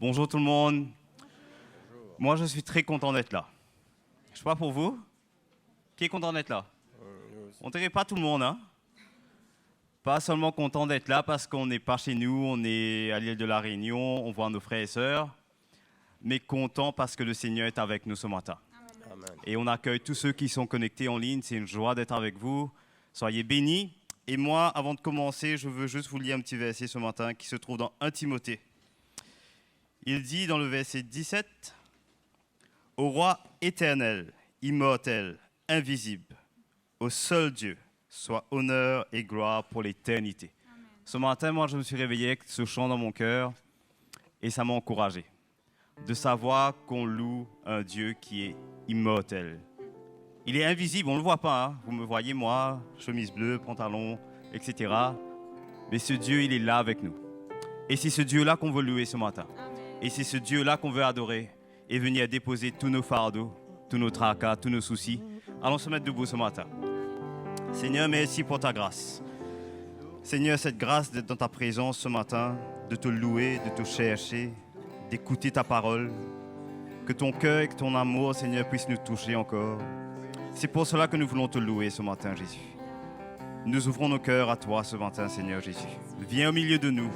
Bonjour tout le monde. Moi, je suis très content d'être là. Je ne sais pas pour vous. Qui est content d'être là? On dirait pas tout le monde, hein? Pas seulement content d'être là parce qu'on n'est pas chez nous, on est à l'île de la Réunion, on voit nos frères et sœurs, mais content parce que le Seigneur est avec nous ce matin. Amen. Et on accueille tous ceux qui sont connectés en ligne. C'est une joie d'être avec vous. Soyez bénis. Et moi, avant de commencer, je veux juste vous lire un petit verset ce matin qui se trouve dans 1 Timothée. Il dit dans le verset 17, « Au roi éternel, immortel, invisible, au seul Dieu, soit honneur et gloire pour l'éternité. » Ce matin, moi, je me suis réveillé avec ce chant dans mon cœur et ça m'a encouragé de savoir qu'on loue un Dieu qui est immortel. Il est invisible, on ne le voit pas. Hein. Vous me voyez, moi, chemise bleue, pantalon, etc. Mais ce Dieu, il est là avec nous. Et c'est ce Dieu-là qu'on veut louer ce matin. Et c'est ce Dieu-là qu'on veut adorer et venir déposer tous nos fardeaux, tous nos tracas, tous nos soucis. Allons se mettre debout ce matin. Seigneur, merci pour ta grâce. Seigneur, cette grâce d'être dans ta présence ce matin, de te louer, de te chercher, d'écouter ta parole. Que ton cœur et que ton amour, Seigneur, puissent nous toucher encore. C'est pour cela que nous voulons te louer ce matin, Jésus. Nous ouvrons nos cœurs à toi ce matin, Seigneur Jésus. Viens au milieu de nous.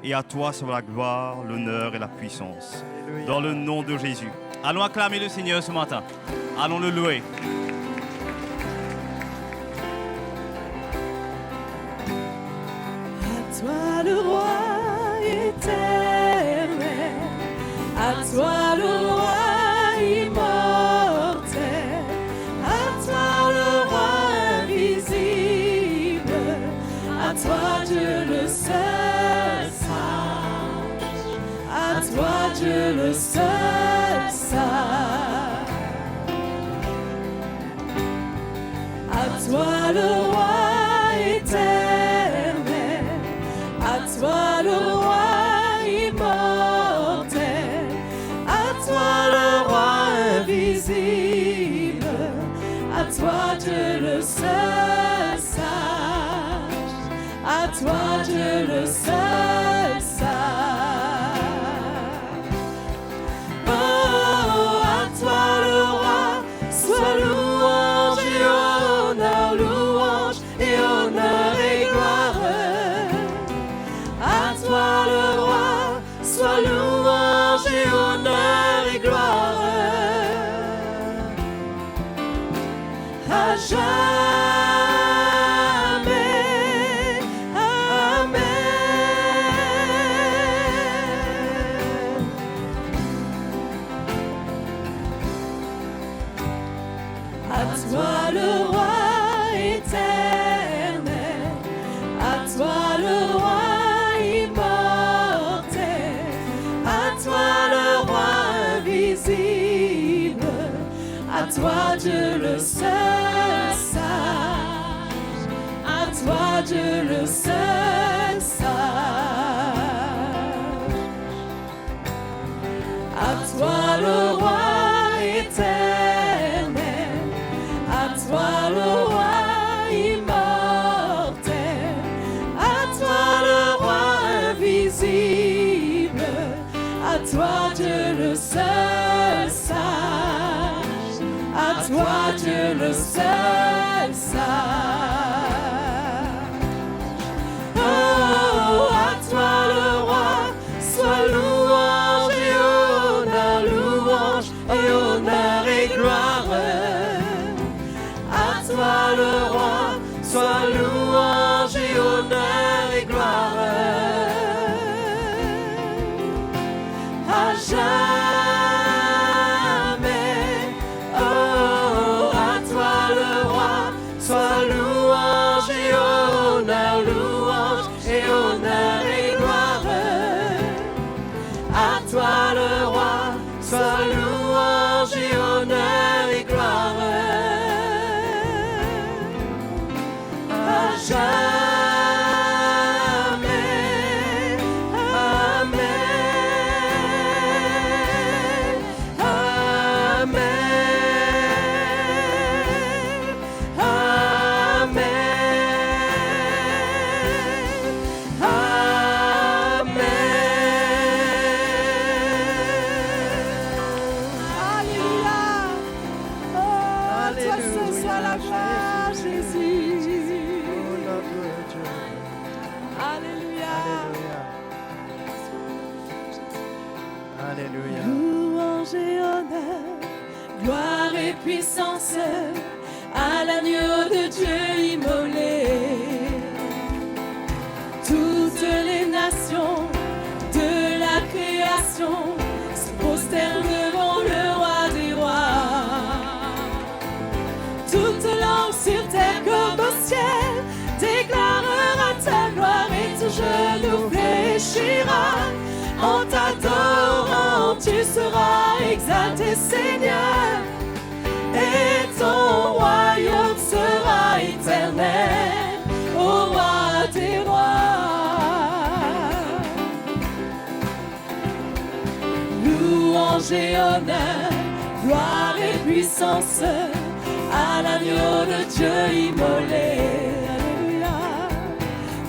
Et à toi soit la gloire, l'honneur et la puissance. Alléluia. Dans le nom de Jésus. Allons acclamer le Seigneur ce matin. Allons le louer. À toi le roi éternel, à toi le roi immortel, à toi le roi invisible, à toi Dieu le seul. Toi Dieu le seul sage, à toi le roi éternel, à toi le roi immortel, à toi le roi invisible, à toi Dieu le seul sage, à toi Dieu le seul sage. À toi Dieu le seul sage, à toi Dieu le seul sage, à toi le roi éternel, à toi le roi immortel, à toi le roi invisible, à toi Dieu le seul sage. À toi Dieu le seul sage. Oh, à toi le roi, sois louange et honneur et gloire. À toi le roi, sois louange et honneur et gloire. À jamais. Alléluia. Louange et honneur, gloire et puissance à l'agneau de Dieu immolé. Toutes les nations de la création se prosternent devant le roi des rois. Toute langue sur terre comme au ciel déclarera ta gloire et tout genou fléchira. En t'adorant, tu seras exalté, Seigneur, et ton royaume sera éternel, ô roi des rois. Louange et honneur, gloire et puissance à l'agneau de Dieu immolé. Alléluia.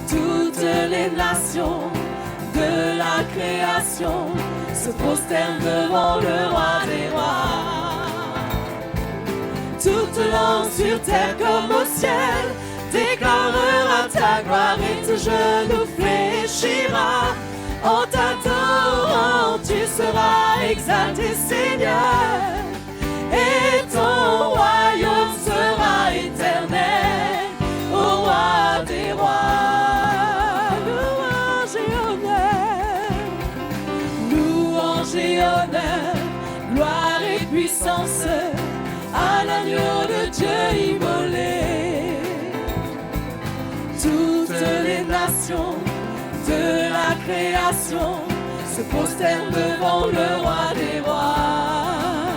Toutes les nations de la création se prosternent devant le roi des rois. Toute langue sur terre comme au ciel déclarera ta gloire et tout genou fléchira. En t'adorant, tu seras exalté, Seigneur, et ton royaume sera éternel, ô roi des rois. Et honneur, gloire et puissance à l'agneau de Dieu immolé. Toutes les nations de la création se prosternent devant le roi des rois.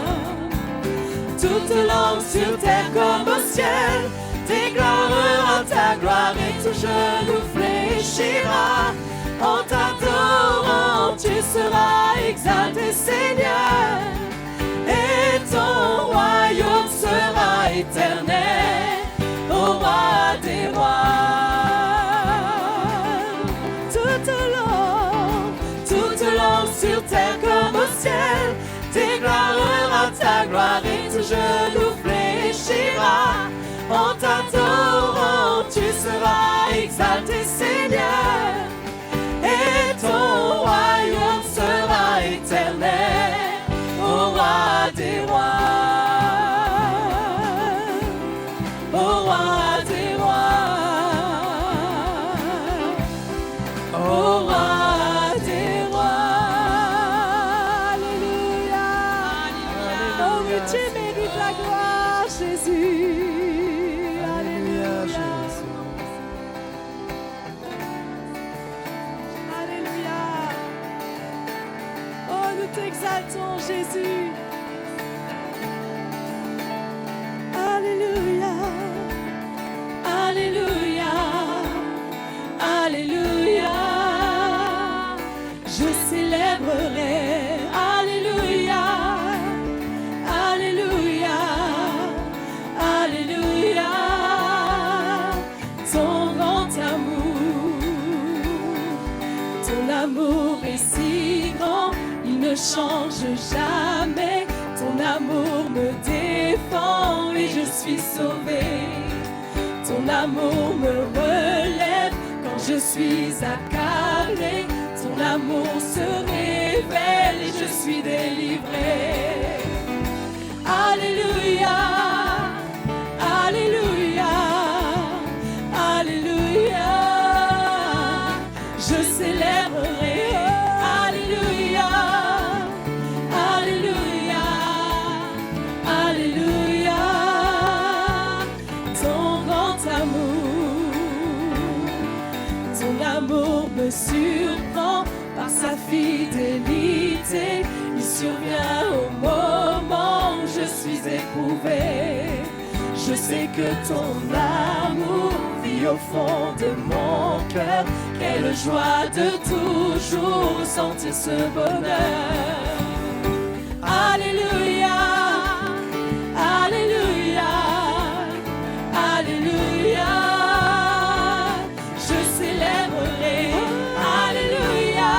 Toute langue sur terre comme au ciel déclarera ta gloire et tout genou fléchira. En t'adorant, tu seras exalté, Seigneur, et ton royaume sera éternel, ô roi des rois. Toute langue sur terre comme au ciel déclarera ta gloire et tout genou fléchira. En t'adorant, tu seras exalté, Seigneur, et ton royaume sera éternel, ô roi des rois, ô roi des rois, ô roi des rois. Alléluia. Oh oui, tu mérites la gloire, Jésus. Alléluia, Jésus. Nous t'exaltons, Jésus. Alléluia, Alléluia, Alléluia. Je célébrerai, Alléluia, Alléluia, Alléluia. Ton grand amour est si grand. Ne change jamais, ton amour me défend et je suis sauvée. Ton amour me relève quand je suis accablée. Ton amour se révèle et je suis délivrée. Alléluia, Alléluia, Alléluia. Je célébrerai. L'amour me surprend par sa fidélité. Il survient au moment où je suis éprouvée. Je sais que ton amour vit au fond de mon cœur. Quelle joie de toujours sentir ce bonheur. Alléluia, Alléluia, Alléluia. Alléluia,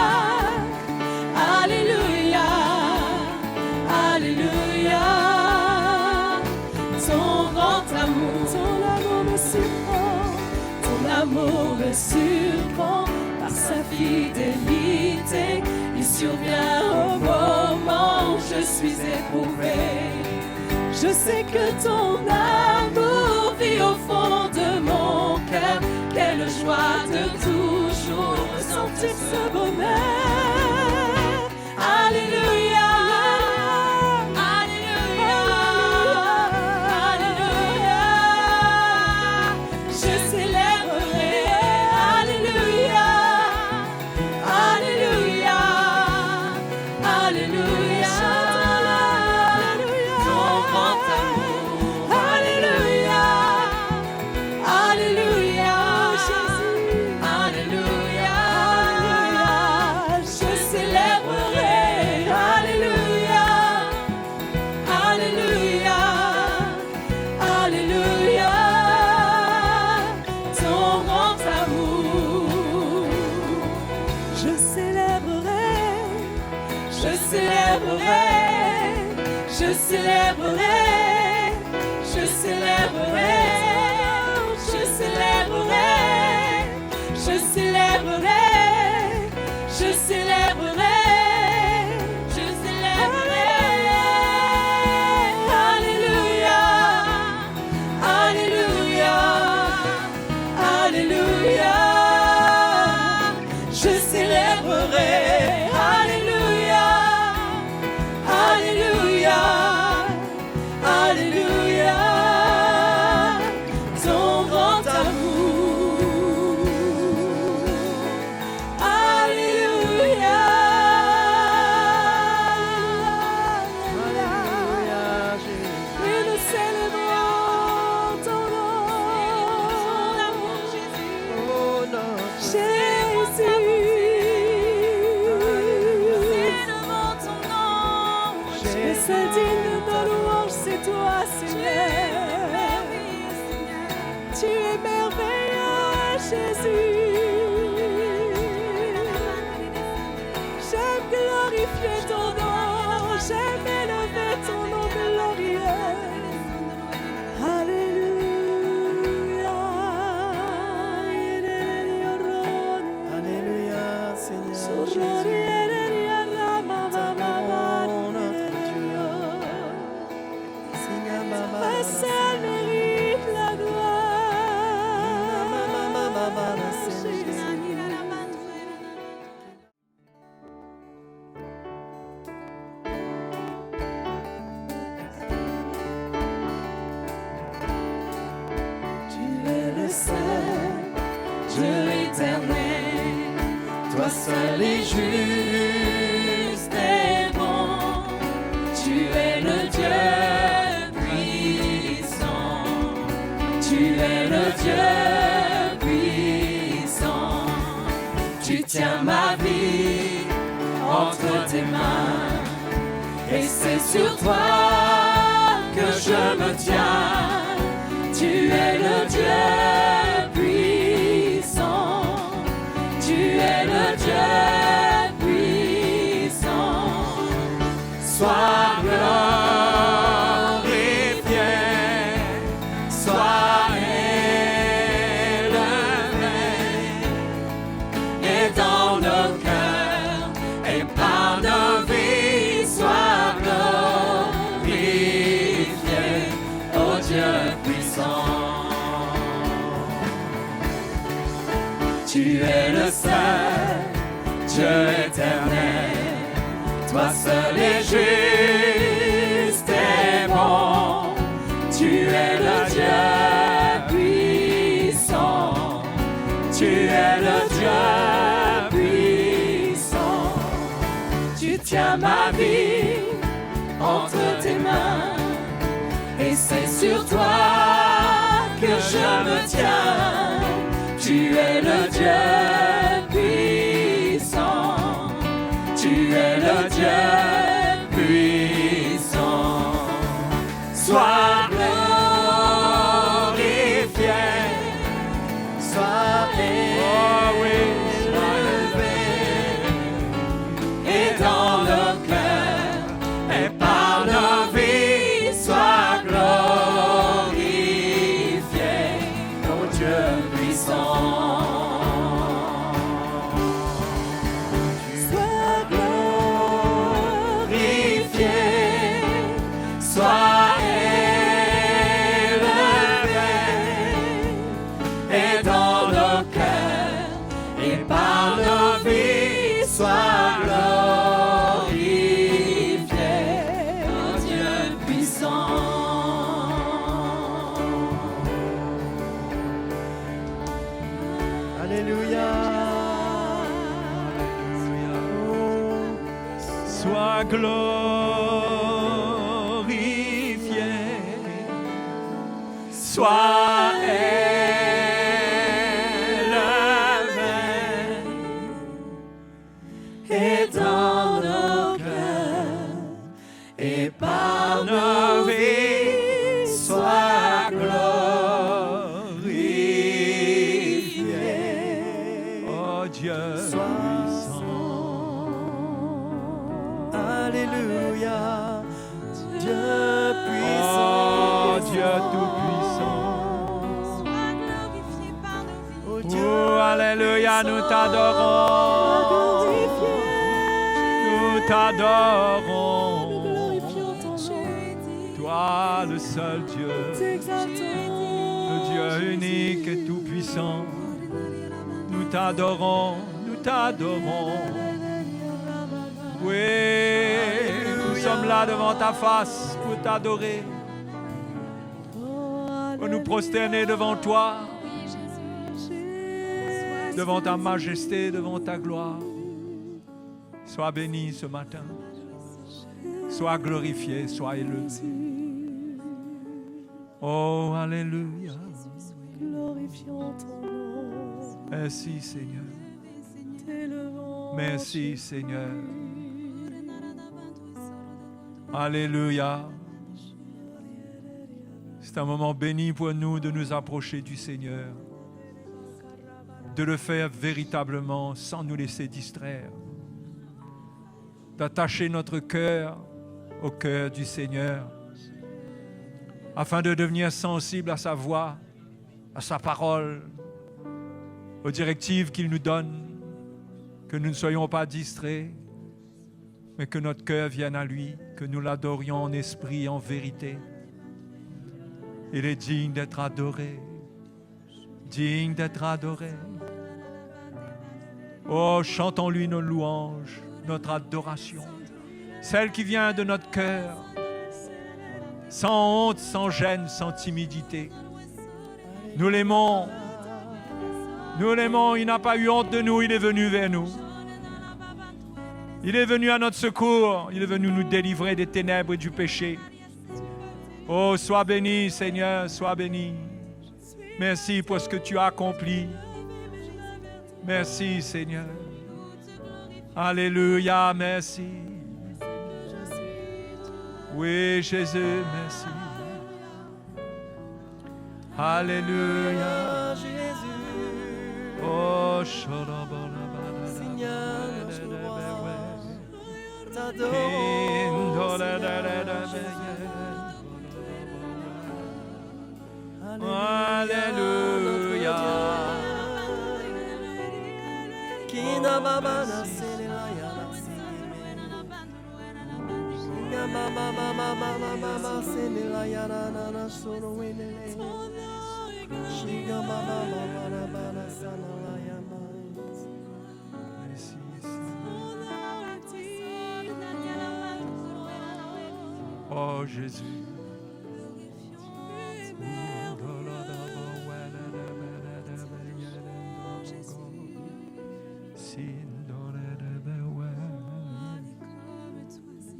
Alléluia, Alléluia. Ton grand amour me surprend, ton amour me surprend par sa fidélité. Il survient au moment suis éprouvé. Je sais que ton amour vit au fond de mon cœur. Quelle joie de toujours ressentir ce bonheur. Alléluia. Alléluia. Alléluia. Je célébrerai. Alléluia. Alléluia. Alléluia. Ton grand amour. Alléluia. Alléluia. Alléluia. Je célébrerai. Alléluia. Alléluia. Alléluia. Ton grand amour. Je célébrerai. Je célébrerai. Je célébrerai. Je célébrerai. Je célébrerai. Je célébrerai. Je célébrerai. Je célébrerai. Alléluia. Alléluia. Alléluia. Je célébrerai. Alléluia. Alléluia. Alléluia. Ton grand amour. Alléluia. Et nous célébrons ton nom. Jésus. Le seul digne de nos louanges, c'est toi, Seigneur. Tu es merveilleux, Jésus. J'aime glorifier ton nom, j'aime élever ton nom glorieux. Alléluia. Alléluia, Seigneur Jésus. Seigneur, maman. Le seul mérite la gloire. Jésus. Tu es le seul Dieu éternel, toi seul est juste et bon. Tu es le Dieu puissant, tu es le Dieu puissant. Tu tiens ma vie entre tes mains, et c'est sur toi que je me tiens. Tu es le Dieu puissant, tu es le Dieu puissant. Sois glorifié, sois élevé, et dans nos cœurs et par nos vies, sois glorifié, oh Dieu puissant. Tu es le seul Dieu éternel, toi seul est juste et bon. Tu es le Dieu puissant, tu es le Dieu puissant. Tu tiens ma vie entre tes mains, et c'est sur toi que je me tiens. Tu es le Dieu puissant, tu es le Dieu puissant. Sois glorifié, sois élevé, et dans nos cœurs et par nos vies, sois glorifié, oh Dieu puissant. Sois glorifié, Sois glorifié, sois élevé, Et dans nos cœurs et par nos vies, sois glorifié. oh Dieu puissant. Alléluia, Dieu Oh puissant. Dieu tout-puissant. Sois glorifié par nos vies. Oh Dieu, Oh Alléluia, nous t'adorons. Nous t'adorons. Glorifions ton nom, Toi le seul Dieu, t'exaltons. le Dieu unique et tout-puissant. Nous t'adorons, nous t'adorons. Oui, nous sommes là devant ta face pour t'adorer, pour nous prosterner devant toi, devant ta majesté, devant ta gloire. Sois béni ce matin, sois glorifié, sois élevé. Oh, alléluia. Glorifions ton nom, Merci Seigneur, t'élevons. merci Seigneur. Alléluia. C'est un moment béni pour nous de nous approcher du Seigneur, de le faire véritablement sans nous laisser distraire, d'attacher notre cœur au cœur du Seigneur, afin de devenir sensible à sa voix, à sa parole, aux directives qu'il nous donne, que nous ne soyons pas distraits, mais que notre cœur vienne à lui, que nous l'adorions en esprit et en vérité. Il est digne d'être adoré, digne d'être adoré. Oh, chantons-lui nos louanges, notre adoration, celle qui vient de notre cœur, sans honte, sans gêne, sans timidité. Nous l'aimons, il n'a pas eu honte de nous, il est venu vers nous. Il est venu à notre secours, il est venu nous délivrer des ténèbres et du péché. Oh, sois béni, Seigneur, sois béni. Merci pour ce que tu as accompli. Merci, Seigneur. Alléluia, merci. Oui, Jésus, merci. Alléluia. Jésus. Oh, Seigneur, notre roi, t'adorons, Alléluia. Kina mama na selela ya na Kina mama mama mama mama selela ya na solo wenele. Shiga mama mama na bana sana la ya ma. Oh Jésus.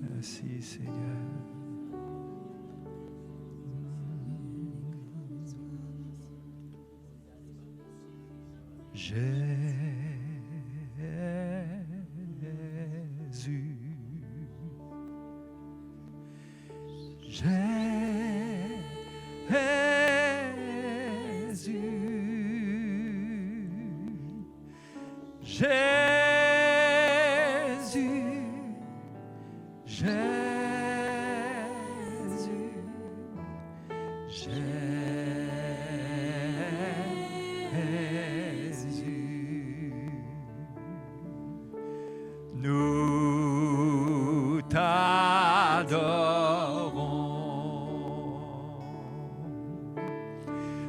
Merci Seigneur. Jésus. Nous t'adorons.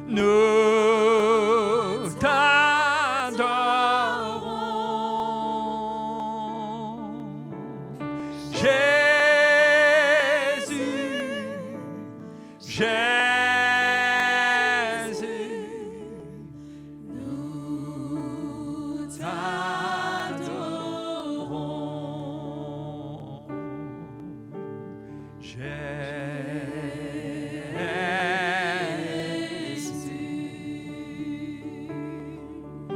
Nous t'adorons. Jésus, Jésus, nous t'adorons.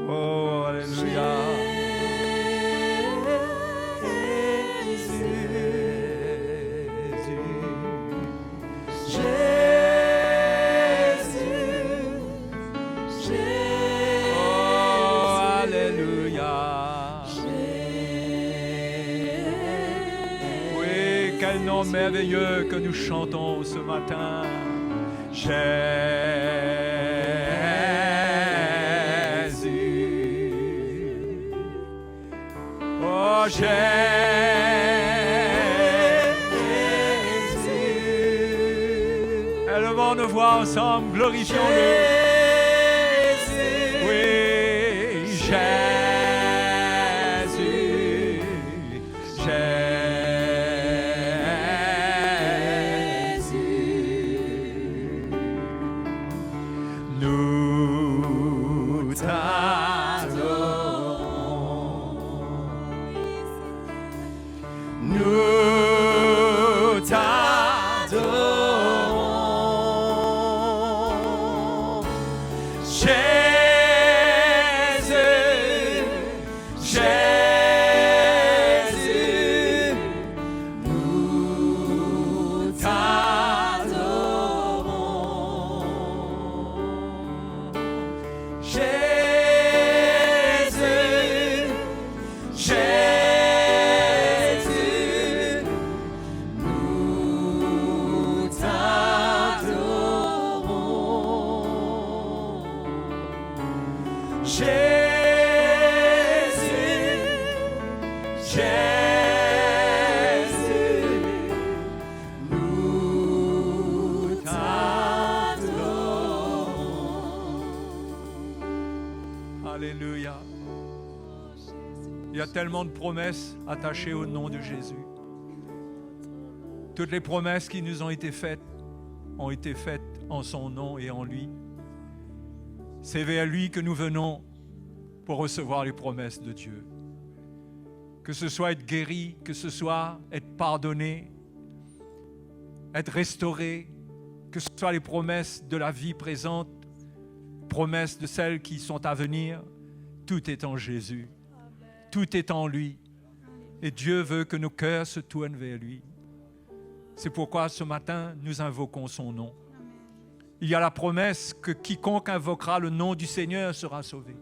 Oh, alléluia. Oh, alléluia. Oui, quel nom merveilleux que nous chantons ce matin. Jésus. Oh, Jésus. Élevons nos voix ensemble, glorifions-le. Oui, Jésus. Jésus. Nous t'adorons. Nous t'adorons. Jésus, Jésus, nous t'adorons. Jésus, Jésus, nous t'adorons. Jésus, Jésus, nous t'adorons. Alléluia. Il y a tellement de promesses attachées au nom de Jésus. Toutes les promesses qui nous ont été faites en son nom et en lui. C'est vers lui que nous venons pour recevoir les promesses de Dieu. Que ce soit être guéri, que ce soit être pardonné, être restauré, que ce soit les promesses de la vie présente, promesses de celles qui sont à venir, tout est en Jésus. Tout est en lui. Et Dieu veut que nos cœurs se tournent vers lui. C'est pourquoi ce matin, nous invoquons son nom. Il y a la promesse que quiconque invoquera le nom du Seigneur sera sauvé.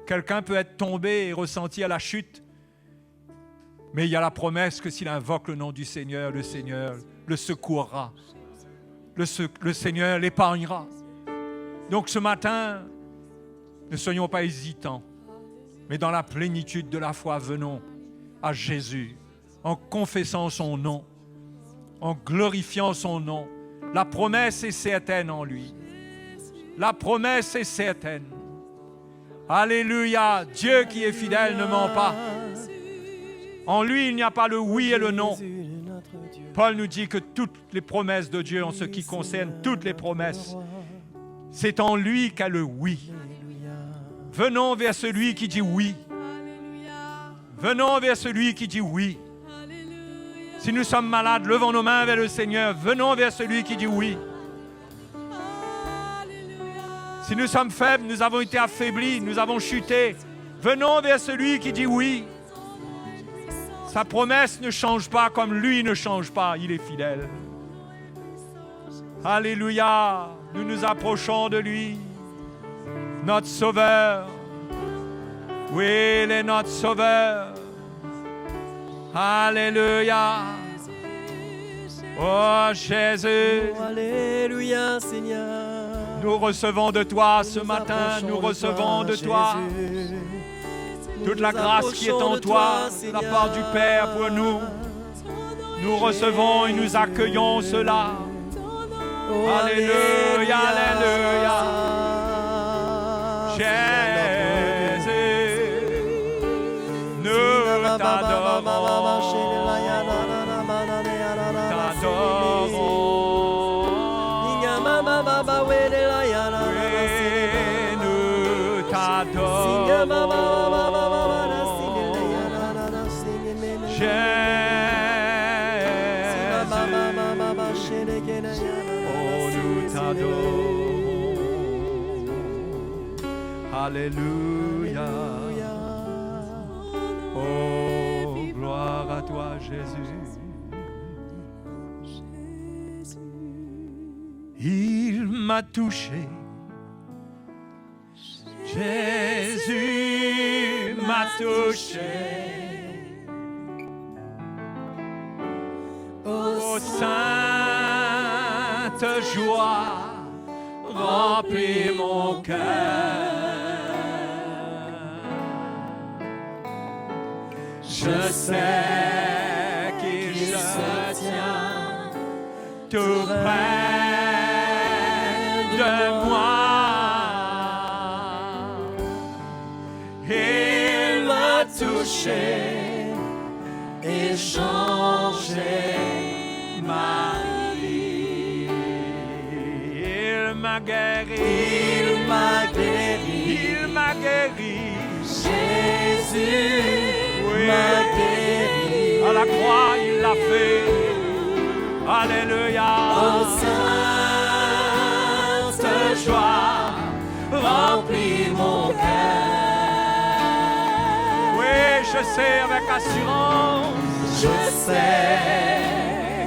Quelqu'un peut être tombé et ressentir la chute, mais il y a la promesse que s'il invoque le nom du Seigneur le secourra. Le Seigneur l'épargnera. Donc ce matin, ne soyons pas hésitants, mais dans la plénitude de la foi, venons à Jésus en confessant son nom, en glorifiant son nom. La promesse est certaine en lui. La promesse est certaine. Alléluia. Dieu qui est fidèle ne ment pas. En lui, il n'y a pas le oui et le non. Paul nous dit que toutes les promesses de Dieu en ce qui concerne toutes les promesses, c'est en lui qu'a le oui. Venons vers celui qui dit oui. Venons vers celui qui dit oui. Si nous sommes malades, levons nos mains vers le Seigneur. Venons vers celui qui dit oui. Si nous sommes faibles, nous avons été affaiblis, nous avons chuté. Venons vers celui qui dit oui. Sa promesse ne change pas comme lui ne change pas. Il est fidèle. Alléluia. Nous nous approchons de lui. Notre Sauveur. Oui, il est notre Sauveur. Alléluia. Oh Jésus. Oh, alléluia, Seigneur. Nous recevons de toi ce matin. Nous recevons de toi toute la grâce qui est en toi de la part du Père pour nous. Nous recevons et nous accueillons cela. Alléluia, alléluia. Jésus, nous t'adorons. Nous t'adorons. Jésus. t'adorons. Alléluia. Oh, gloire à toi, Jésus. Il m'a touché. Jésus m'a touché. Oh, sainte joie remplit mon cœur. Je sais qu'il se tient tout près de moi. Il m'a touché et changé ma vie. Il m'a guéri, il m'a guéri, il m'a guéri. Jésus m'a guéri. À la croix, il l'a fait. Alléluia. Oh, sainte joie remplit mon cœur. Oui, je sais avec assurance. Je sais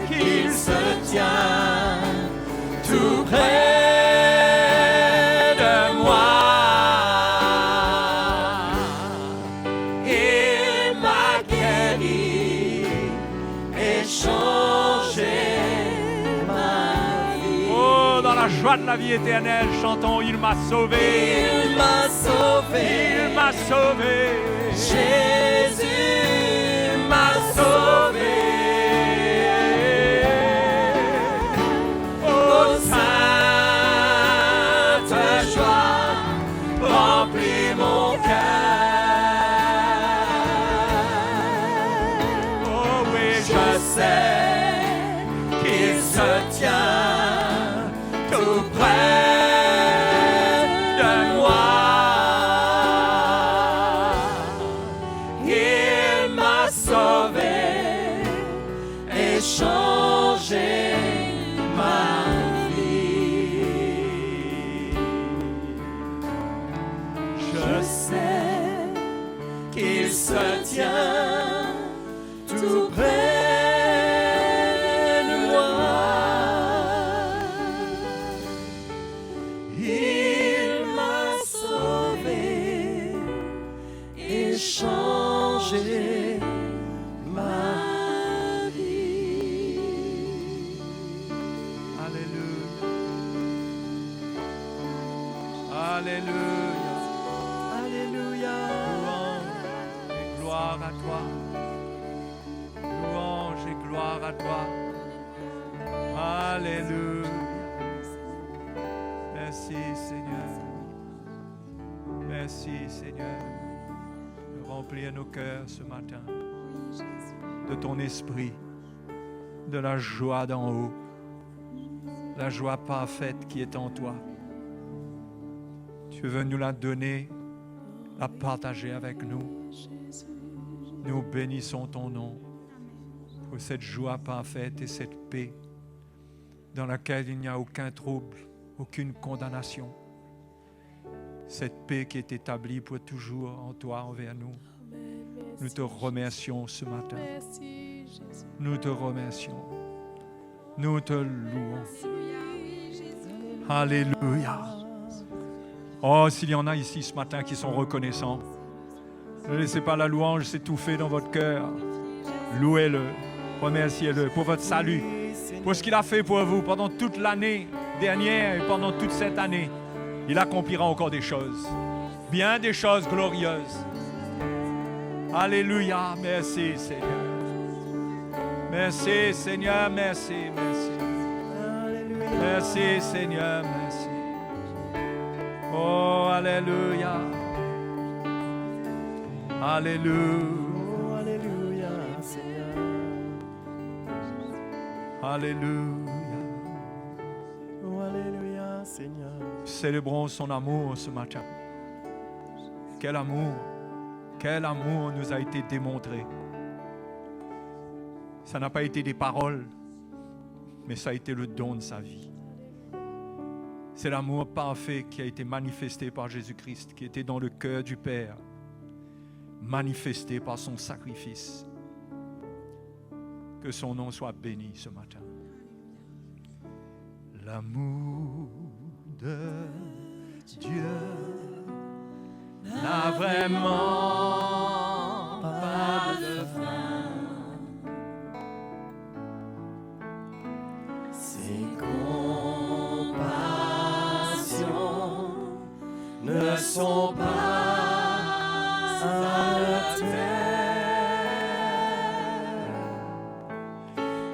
qu'il se tient tout près de moi. Il m'a guéri et changé ma vie. Oh, dans la joie de la vie éternelle, chantons, il m'a sauvé. Il m'a sauvé. Il m'a sauvé. Jésus m'a sauvé. Oh, sainte joie remplit mon cœur. Oh oui, je sais qu'il se tient tout près de moi. Il m'a sauvé et changé ma vie. Je sais qu'il se tient tout près de moi. Il m'a sauvé et changé ma vie. Alléluia. Alléluia. Alléluia. Louange et gloire à toi. Louange et gloire à toi. Alléluia. Merci Seigneur. Merci Seigneur. De remplir nos cœurs ce matin de ton esprit, de la joie d'en haut, la joie parfaite qui est en toi. Tu veux nous la donner, la partager avec nous. Nous bénissons ton nom pour cette joie parfaite et cette paix dans laquelle il n'y a aucun trouble, aucune condamnation. Cette paix qui est établie pour toujours en toi envers nous. Nous te remercions ce matin. Nous te remercions. Nous te louons. Alléluia. Oh, s'il y en a ici ce matin qui sont reconnaissants, ne laissez pas la louange s'étouffer dans votre cœur. Louez-le, remerciez-le pour votre salut, pour ce qu'il a fait pour vous pendant toute l'année dernière et pendant toute cette année. Il accomplira encore des choses, bien des choses glorieuses. Alléluia, merci Seigneur. Merci Seigneur, merci, merci. Merci Seigneur, merci. Oh, alléluia. Alléluia. Oh, alléluia, Seigneur. Alléluia. Oh, alléluia, Seigneur. Célébrons son amour ce matin. Quel amour nous a été démontré. Ça n'a pas été des paroles, mais ça a été le don de sa vie. C'est l'amour parfait qui a été manifesté par Jésus-Christ, qui était dans le cœur du Père, manifesté par son sacrifice. Que son nom soit béni ce matin. L'amour de Dieu n'a vraiment pas de fin. Ses compassions ne sont pas à la terre.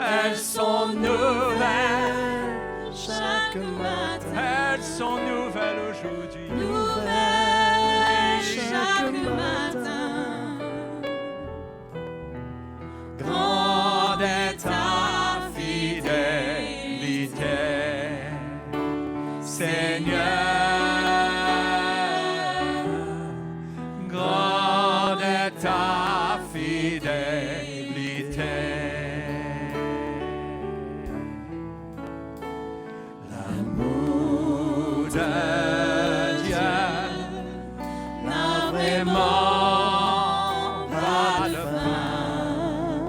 Elles sont nouvelles Chaque matin, elles sont nouvelles aujourd'hui. nouvelle chaque matin. Grande est ta fidélité, Seigneur. Grande est ta fidélité. L'amour de Dieu n'a vraiment pas de fin.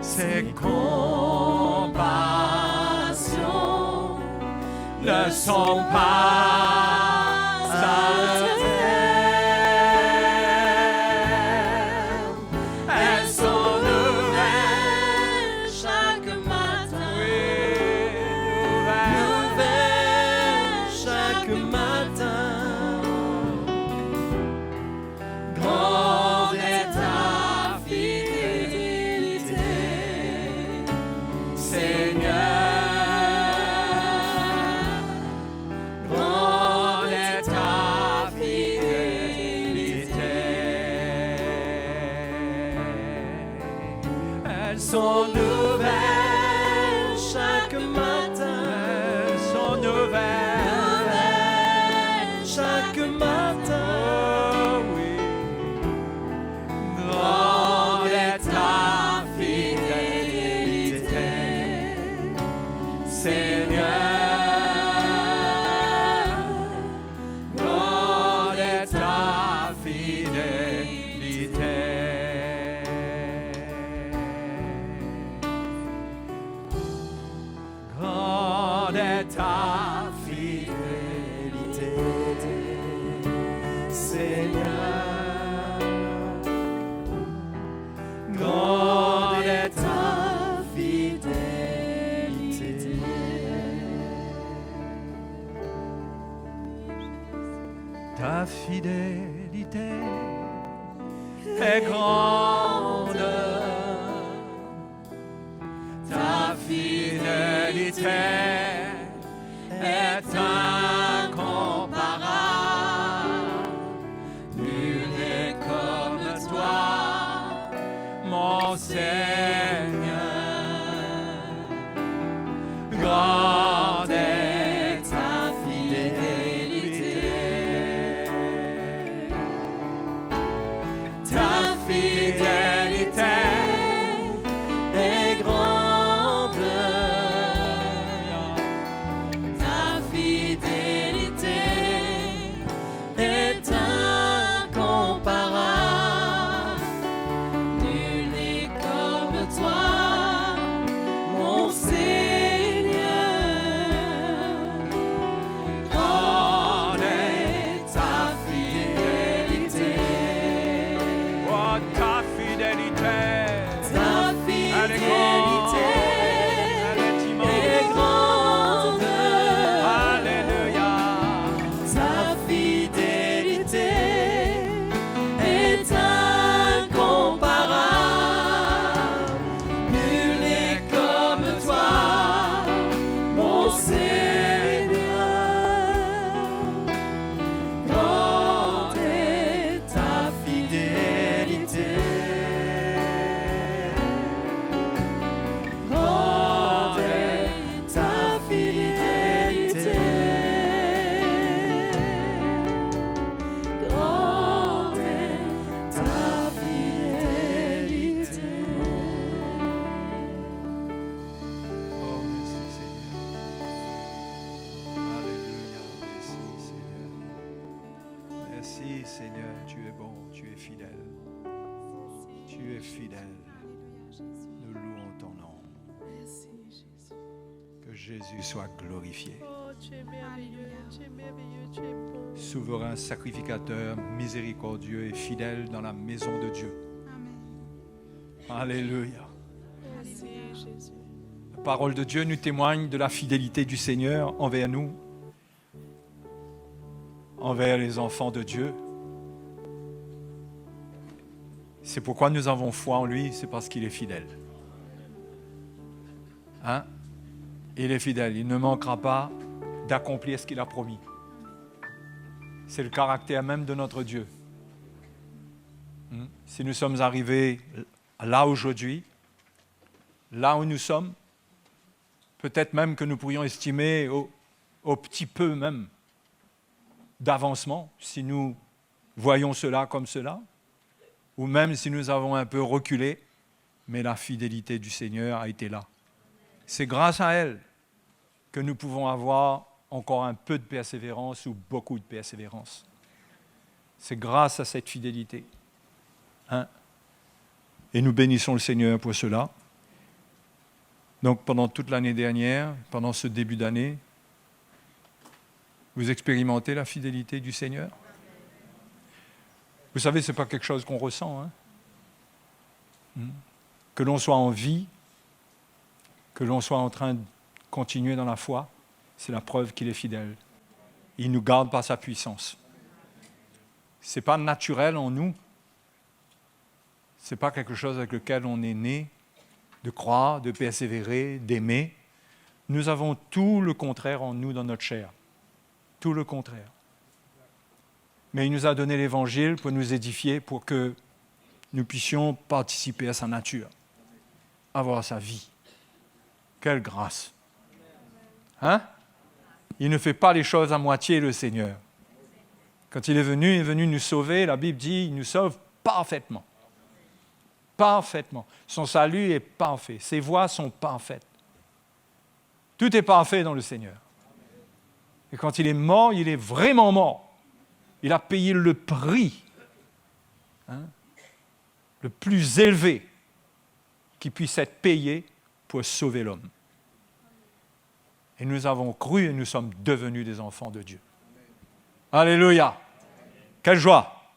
Ses compassions ne sont pas à terme. Elles sont nouvelles Chaque matin, Nouvelle chaque matin. Grande est ta fidélité. Seigneur. Grande est ta fidélité. Elles sont nouvelles Chaque matin. elles sont nouvelles Chaque matin. Oh oui. Grande est ta fidélité, Seigneur. Grande est ta fidélité. Grande est ta fidélité, Seigneur. grande est ta fidélité. Ta fidélité est grande. Ta fidélité est incomparable. Nul n'est comme toi, mon Seigneur. Grande est ta fidélité. Ta fidélité est grande. Ta fidélité est incomparable. Nul n'est comme toi, mon Seigneur. grande est ta fidélité. Oh, ta fidélité. Ta Elle est fidélité Elle est immense. est grande. Alléluia. Ta fidélité est incomparable. es fidèle. Nous louons ton nom. Merci, Jésus. Que Jésus soit glorifié. Oh, tu es merveilleux, tu es merveilleux, tu es bon. Souverain sacrificateur, miséricordieux et fidèle dans la maison de Dieu. Alléluia. Merci, Jésus. La parole de Dieu nous témoigne de la fidélité du Seigneur envers nous, envers les enfants de Dieu. C'est pourquoi nous avons foi en lui, c'est parce qu'il est fidèle. Hein? Il est fidèle, il ne manquera pas d'accomplir ce qu'il a promis. C'est le caractère même de notre Dieu. Si nous sommes arrivés là aujourd'hui, là où nous sommes, peut-être même que nous pourrions estimer au petit peu même d'avancement, si nous voyons cela comme cela, ou même si nous avons un peu reculé, mais la fidélité du Seigneur a été là. C'est grâce à elle que nous pouvons avoir encore un peu de persévérance ou beaucoup de persévérance. C'est grâce à cette fidélité. Hein? Et nous bénissons le Seigneur pour cela. Donc pendant toute l'année dernière, pendant ce début d'année, vous expérimentez la fidélité du Seigneur? Vous savez, ce n'est pas quelque chose qu'on ressent. Hein? Que l'on soit en vie, que l'on soit en train de continuer dans la foi, c'est la preuve qu'il est fidèle. Il nous garde par sa puissance. Ce n'est pas naturel en nous. Ce n'est pas quelque chose avec lequel on est né, de croire, de persévérer, d'aimer. Nous avons tout le contraire en nous dans notre chair. Tout le contraire. Mais il nous a donné l'Évangile pour nous édifier, pour que nous puissions participer à sa nature, avoir sa vie. Quelle grâce! Hein? Il ne fait pas les choses à moitié, le Seigneur. Quand il est venu nous sauver, la Bible dit, il nous sauve parfaitement. Parfaitement. Son salut est parfait. Ses voies sont parfaites. Tout est parfait dans le Seigneur. Et quand il est mort, il est vraiment mort. Il a payé le prix, hein, le plus élevé qui puisse être payé pour sauver l'homme. Et nous avons cru et nous sommes devenus des enfants de Dieu. Alléluia! Quelle joie!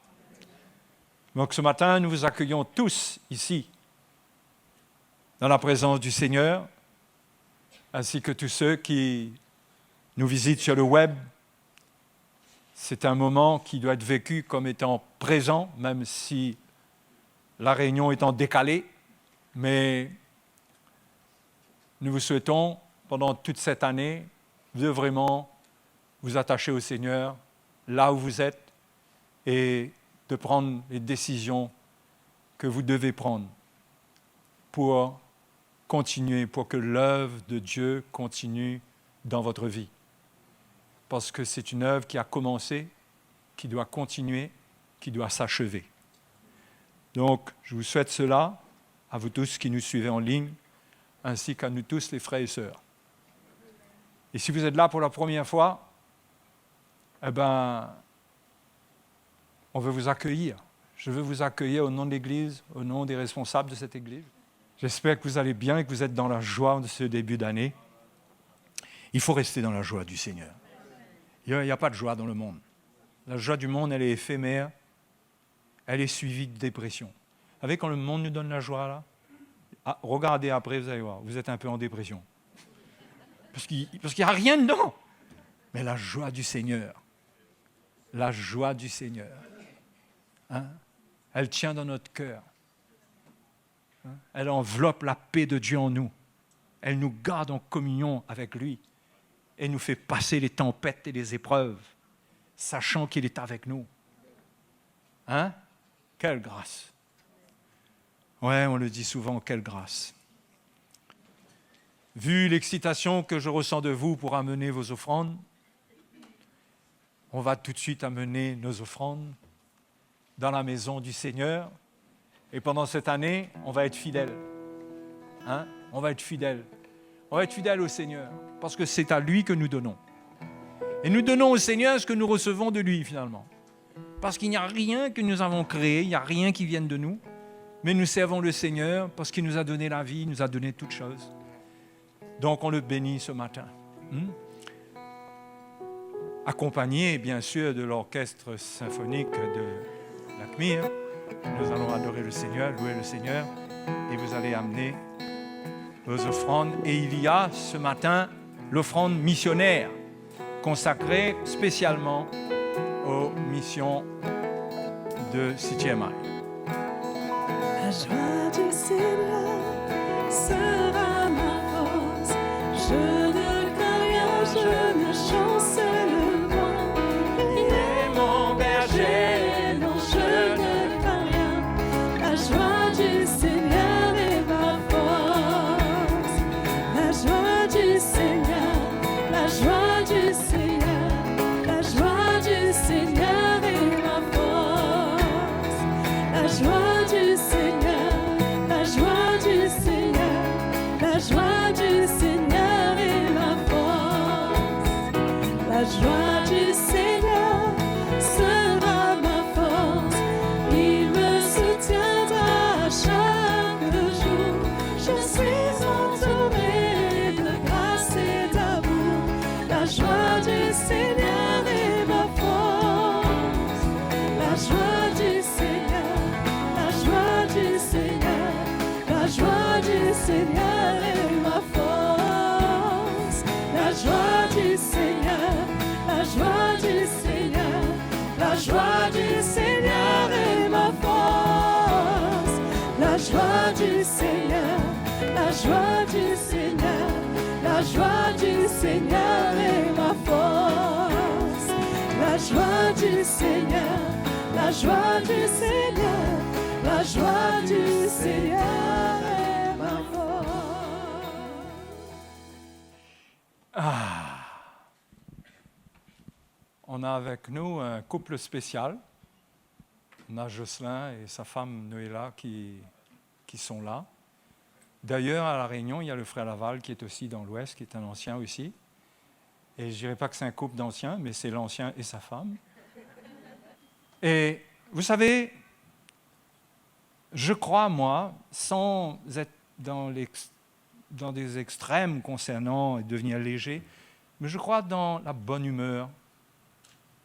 Donc ce matin, nous vous accueillons tous ici, dans la présence du Seigneur, ainsi que tous ceux qui nous visitent sur le web. C'est un moment qui doit être vécu comme étant présent, même si la réunion est en décalé. Mais nous vous souhaitons, pendant toute cette année, de vraiment vous attacher au Seigneur, là où vous êtes, et de prendre les décisions que vous devez prendre pour continuer, pour que l'œuvre de Dieu continue dans votre vie. Parce que c'est une œuvre qui a commencé, qui doit continuer, qui doit s'achever. Donc, je vous souhaite cela, à vous tous qui nous suivez en ligne, ainsi qu'à nous tous, les frères et sœurs. Et si vous êtes là pour la première fois, eh bien, on veut vous accueillir. Je veux vous accueillir au nom de l'Église, au nom des responsables de cette Église. J'espère que vous allez bien et que vous êtes dans la joie de ce début d'année. Il faut rester dans la joie du Seigneur. Il n'y a pas de joie dans le monde. La joie du monde, elle est éphémère. Elle est suivie de dépression. Vous savez, quand le monde nous donne la joie, là, regardez après, vous allez voir, vous êtes un peu en dépression. Parce qu'il n'y a rien dedans. Mais la joie du Seigneur, la joie du Seigneur, hein, elle tient dans notre cœur. Hein, elle enveloppe la paix de Dieu en nous. Elle nous garde en communion avec lui. Et nous fait passer les tempêtes et les épreuves, sachant qu'il est avec nous. Hein? Quelle grâce! Ouais, on le dit souvent, quelle grâce! Vu l'excitation que je ressens de vous pour amener vos offrandes, on va tout de suite amener nos offrandes dans la maison du Seigneur. Et pendant cette année, on va être fidèles. Hein? On va être fidèles. On va être fidèles au Seigneur, parce que c'est à lui que nous donnons. Et nous donnons au Seigneur ce que nous recevons de lui, finalement. Parce qu'il n'y a rien que nous avons créé, il n'y a rien qui vienne de nous, mais nous servons le Seigneur parce qu'il nous a donné la vie, il nous a donné toutes choses. Donc on le bénit ce matin. Accompagné bien sûr de l'orchestre symphonique de l'ACMIR, nous allons adorer le Seigneur, louer le Seigneur, et vous allez amener vos offrandes. Et il y a ce matin l'offrande missionnaire, consacrée spécialement aux missions de CTMI. La joie du Seigneur sera ma force. Je ne crains rien, je ne chancelle point. Il est mon berger, non, je ne crains rien. La joie du Seigneur est ma force. La joie du Seigneur, la joie du Seigneur, la joie du Seigneur est ma force. La joie du Seigneur, la joie du Seigneur, la joie du Seigneur est ma force. La joie du Seigneur sera ma force. Il me soutiendra chaque jour. Je suis entourée de grâce et d'amour. La joie du Seigneur est ma force. La joie du Seigneur, la joie du Seigneur, la joie du Seigneur est ma force. La joie du Seigneur, la joie du Seigneur, la joie du Seigneur est ma force. La joie du Seigneur, la joie du Seigneur, la joie du Seigneur est ma force. La joie du Seigneur, la joie du Seigneur, la joie du Seigneur est ma force. On a avec nous un couple spécial. On a Jocelyn et sa femme Noéla qui sont là. D'ailleurs, à La Réunion, il y a le frère Laval qui est aussi dans l'Ouest, qui est un ancien aussi. Et je ne dirais pas que c'est un couple d'anciens, mais c'est l'ancien et sa femme. Et vous savez, je crois, moi, sans être dans des extrêmes concernant devenir léger, mais je crois dans la bonne humeur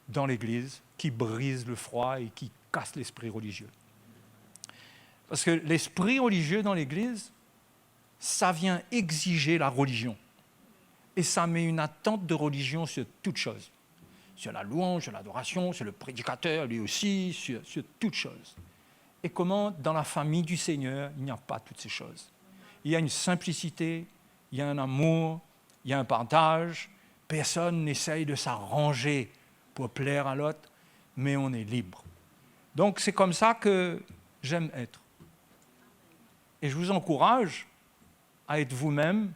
dans l'Église qui brise le froid et qui casse l'esprit religieux. Parce que l'esprit religieux dans l'Église, ça vient exiger la religion. Et ça met une attente de religion sur toute chose. Sur la louange, sur l'adoration, sur le prédicateur, lui aussi, sur toute chose. Et comment, dans la famille du Seigneur, il n'y a pas toutes ces choses. Il y a une simplicité, il y a un amour, il y a un partage. Personne n'essaye de s'arranger pour plaire à l'autre, mais on est libre. Donc, c'est comme ça que j'aime être. Et je vous encourage à être vous-même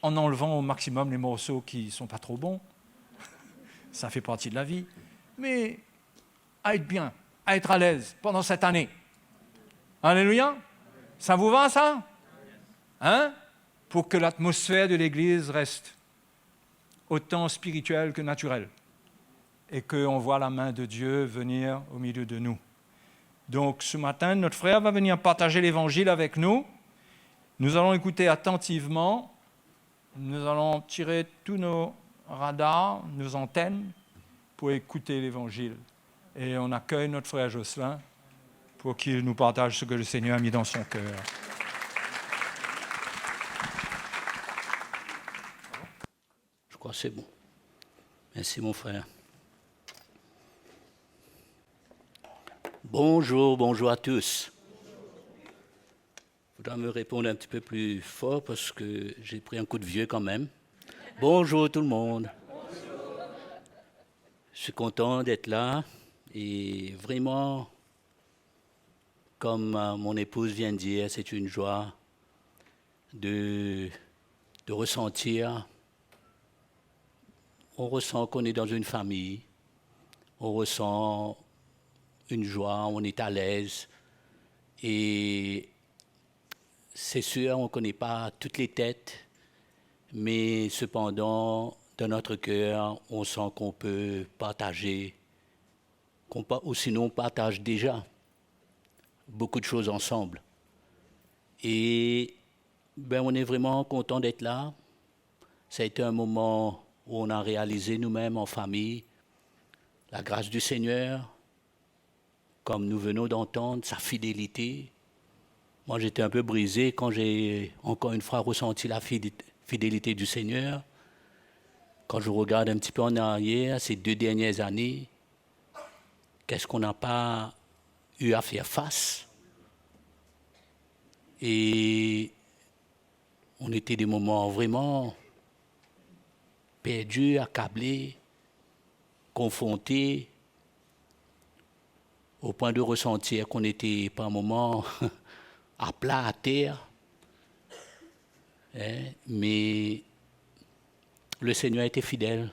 en enlevant au maximum les morceaux qui ne sont pas trop bons. Ça fait partie de la vie. Mais à être bien, à être à l'aise pendant cette année. Alléluia. Ça vous va, ça? Hein? Pour que l'atmosphère de l'Église reste autant spirituelle que naturelle. Et qu'on voit la main de Dieu venir au milieu de nous. Donc, ce matin, notre frère va venir partager l'Évangile avec nous. Nous allons écouter attentivement. Nous allons tirer tous nos radars, nos antennes, pour écouter l'Évangile. Et on accueille notre frère Jocelyn pour qu'il nous partage ce que le Seigneur a mis dans son cœur. Je crois que c'est bon. Merci, mon frère. Bonjour à tous. Il faudra me répondre un petit peu plus fort parce que j'ai pris un coup de vieux quand même. Bonjour tout le monde. Bonjour. Je suis content d'être là et vraiment, comme mon épouse vient de dire, c'est une joie de ressentir. On ressent qu'on est dans une famille, on ressent une joie, on est à l'aise et c'est sûr, on ne connaît pas toutes les têtes, mais cependant, dans notre cœur, on sent qu'on peut partager, ou sinon on partage déjà. beaucoup de choses ensemble. Et on est vraiment content d'être là. Ça a été un moment où on a réalisé nous-mêmes en famille la grâce du Seigneur, comme nous venons d'entendre, sa fidélité. Moi, j'étais un peu brisé quand j'ai encore une fois ressenti la fidélité du Seigneur. Quand je regarde un petit peu en arrière, ces 2 dernières années, qu'est-ce qu'on n'a pas eu à faire face? Et on était des moments vraiment perdus, accablés, confrontés, au point de ressentir qu'on était par moments à plat, à terre. Mais le Seigneur a été fidèle.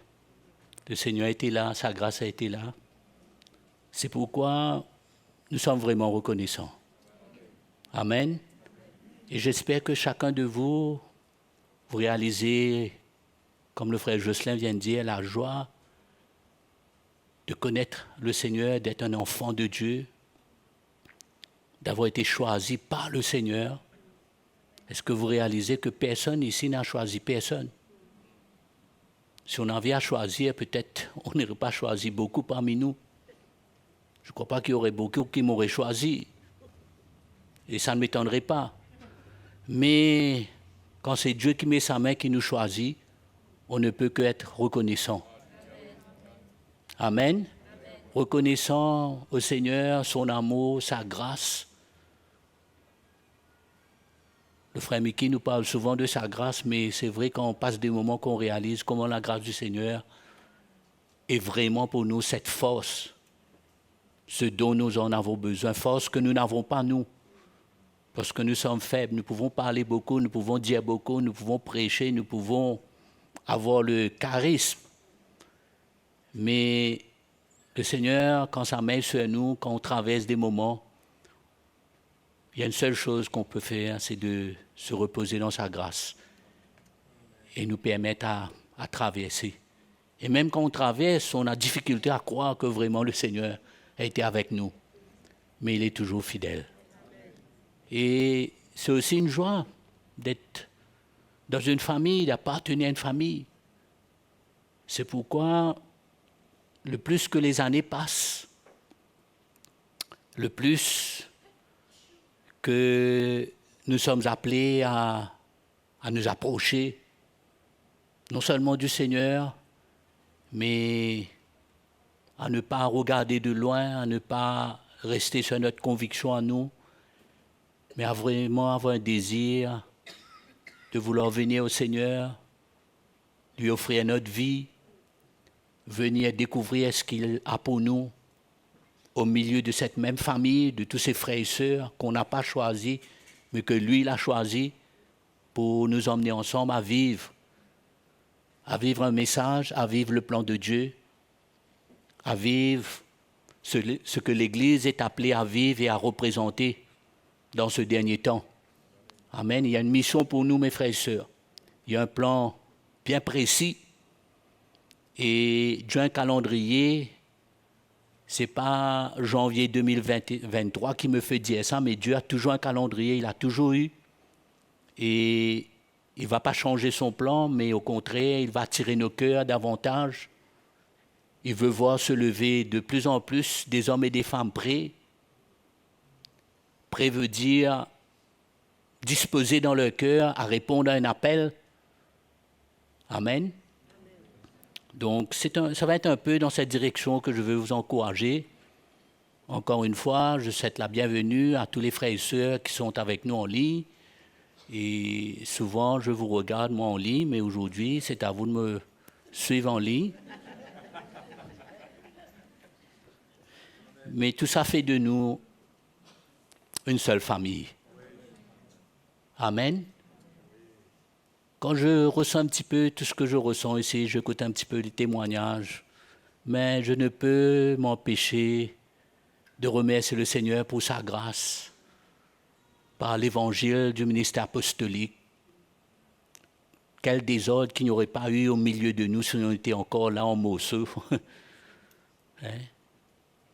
Le Seigneur a été là, sa grâce a été là. C'est pourquoi nous sommes vraiment reconnaissants. Amen. Et j'espère que chacun de vous, vous réalisez, comme le frère Jocelyn vient de dire, la joie de connaître le Seigneur, d'être un enfant de Dieu, d'avoir été choisi par le Seigneur. Est-ce que vous réalisez que personne ici n'a choisi personne? Si on avait à choisir, peut-être on n'aurait pas choisi beaucoup parmi nous. Je ne crois pas qu'il y aurait beaucoup qui m'auraient choisi. Et ça ne m'étonnerait pas. Mais quand c'est Dieu qui met sa main, qui nous choisit, on ne peut qu'être reconnaissant. Amen. Reconnaissant au Seigneur son amour, sa grâce. Le frère Mickey nous parle souvent de sa grâce, mais c'est vrai qu'on passe des moments qu'on réalise comment la grâce du Seigneur est vraiment pour nous cette force, ce dont nous en avons besoin, force que nous n'avons pas nous. Parce que nous sommes faibles, nous pouvons parler beaucoup, nous pouvons dire beaucoup, nous pouvons prêcher, nous pouvons avoir le charisme. Mais le Seigneur, quand sa main est sur nous, quand on traverse des moments, il y a une seule chose qu'on peut faire, c'est de se reposer dans sa grâce et nous permettre à traverser. Et même quand on traverse, on a difficulté à croire que vraiment le Seigneur a été avec nous. Mais il est toujours fidèle. Et c'est aussi une joie d'être dans une famille, d'appartenir à une famille. C'est pourquoi, le plus que les années passent, le plus que nous sommes appelés à nous approcher, non seulement du Seigneur, mais à ne pas regarder de loin, à ne pas rester sur notre conviction à nous, mais à vraiment avoir un désir de vouloir venir au Seigneur, lui offrir notre vie, venir découvrir ce qu'il a pour nous au milieu de cette même famille, de tous ses frères et sœurs qu'on n'a pas choisis, mais que lui, il a choisi pour nous emmener ensemble à vivre un message, à vivre le plan de Dieu, à vivre ce que l'Église est appelée à vivre et à représenter dans ce dernier temps. Amen. Il y a une mission pour nous, mes frères et sœurs. Il y a un plan bien précis. Et Dieu a un calendrier. Ce n'est pas janvier 2023 qui me fait dire ça, mais Dieu a toujours un calendrier, il a toujours eu. Et il ne va pas changer son plan, mais au contraire, il va attirer nos cœurs davantage. Il veut voir se lever de plus en plus des hommes et des femmes prêts. Prêt veut dire disposés dans leur cœur à répondre à un appel. Amen. Donc, ça va être un peu dans cette direction que je veux vous encourager. Encore une fois, je souhaite la bienvenue à tous les frères et sœurs qui sont avec nous en ligne. Et souvent, je vous regarde, moi, en ligne, mais aujourd'hui, c'est à vous de me suivre en ligne. Mais tout ça fait de nous une seule famille. Amen. Quand je ressens un petit peu tout ce que je ressens ici, j'écoute un petit peu les témoignages, mais je ne peux m'empêcher de remercier le Seigneur pour sa grâce, par l'évangile du ministère apostolique. Quel désordre qu'il n'y aurait pas eu au milieu de nous si on était encore là en morceaux.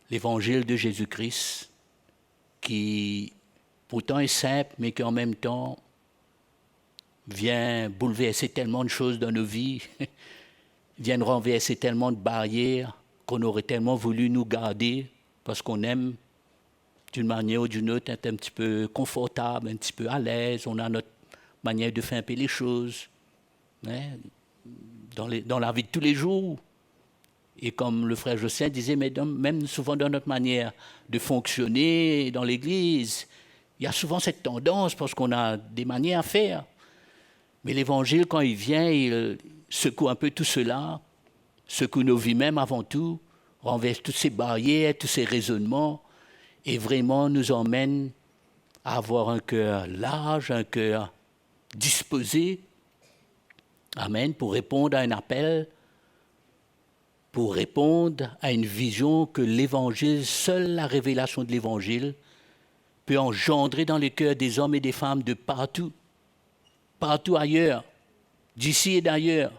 L'évangile de Jésus-Christ, qui pourtant est simple, mais qui en même temps vient bouleverser tellement de choses dans nos vies, vient renverser tellement de barrières qu'on aurait tellement voulu nous garder parce qu'on aime d'une manière ou d'une autre être un petit peu confortable, un petit peu à l'aise, on a notre manière de faire un peu les choses, hein, dans la vie de tous les jours. Et comme le frère Joseph disait, mais même souvent dans notre manière de fonctionner dans l'Église, il y a souvent cette tendance parce qu'on a des manières à faire. Mais l'Évangile, quand il vient, il secoue un peu tout cela, secoue nos vies même avant tout, renverse toutes ces barrières, tous ces raisonnements, et vraiment nous emmène à avoir un cœur large, un cœur disposé, amen, pour répondre à un appel, pour répondre à une vision que l'Évangile, seule la révélation de l'Évangile, peut engendrer dans les cœurs des hommes et des femmes de partout, partout ailleurs, d'ici et d'ailleurs.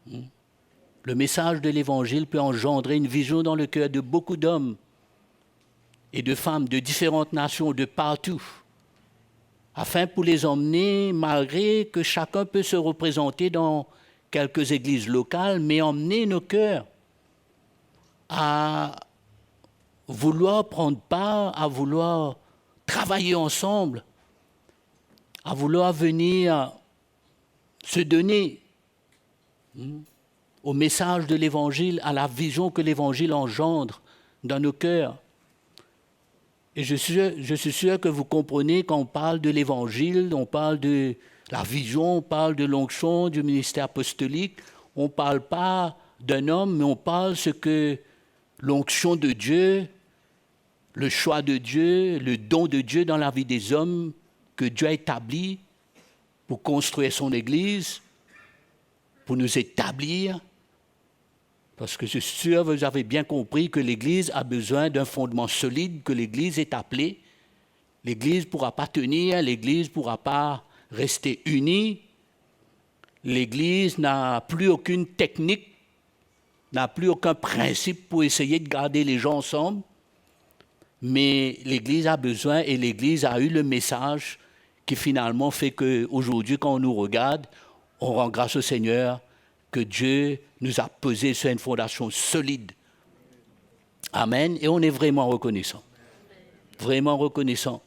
Le message de l'Évangile peut engendrer une vision dans le cœur de beaucoup d'hommes et de femmes de différentes nations, de partout, afin pour les emmener, malgré que chacun peut se représenter dans quelques églises locales, mais emmener nos cœurs à vouloir prendre part, à vouloir travailler ensemble, à vouloir venir se donner au message de l'Évangile, à la vision que l'Évangile engendre dans nos cœurs. Et je suis sûr que vous comprenez quand on parle de l'Évangile, on parle de la vision, on parle de l'onction, du ministère apostolique, on ne parle pas d'un homme, mais on parle ce que l'onction de Dieu, le choix de Dieu, le don de Dieu dans la vie des hommes que Dieu a établi pour construire son Église, pour nous établir. Parce que je suis sûr que vous avez bien compris que l'Église a besoin d'un fondement solide, que l'Église est appelée. L'Église ne pourra pas tenir, l'Église ne pourra pas rester unie. L'Église n'a plus aucune technique, n'a plus aucun principe pour essayer de garder les gens ensemble. Mais l'Église a besoin et l'Église a eu le message qui finalement fait qu'aujourd'hui, quand on nous regarde, on rend grâce au Seigneur que Dieu nous a posé sur une fondation solide. Amen. Et on est vraiment reconnaissant. Vraiment reconnaissant.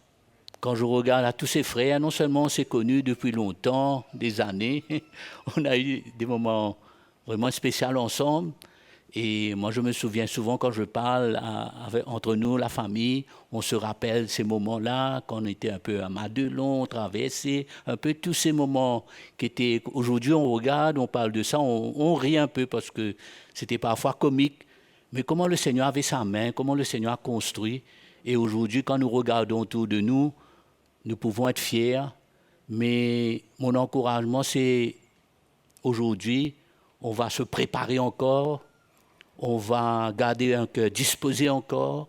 Quand je regarde à tous ces frères, non seulement on s'est connus depuis longtemps, des années, on a eu des moments vraiment spéciaux ensemble. Et moi, je me souviens souvent quand je parle entre nous, la famille, on se rappelle ces moments-là, quand on était un peu à Madelon, on traversait, un peu tous ces moments qui étaient... Aujourd'hui, on regarde, on parle de ça, on rit un peu parce que c'était parfois comique. Mais comment le Seigneur avait sa main, comment le Seigneur a construit. Et aujourd'hui, quand nous regardons autour de nous, nous pouvons être fiers. Mais mon encouragement, c'est aujourd'hui, on va se préparer encore. On va garder un cœur disposé encore,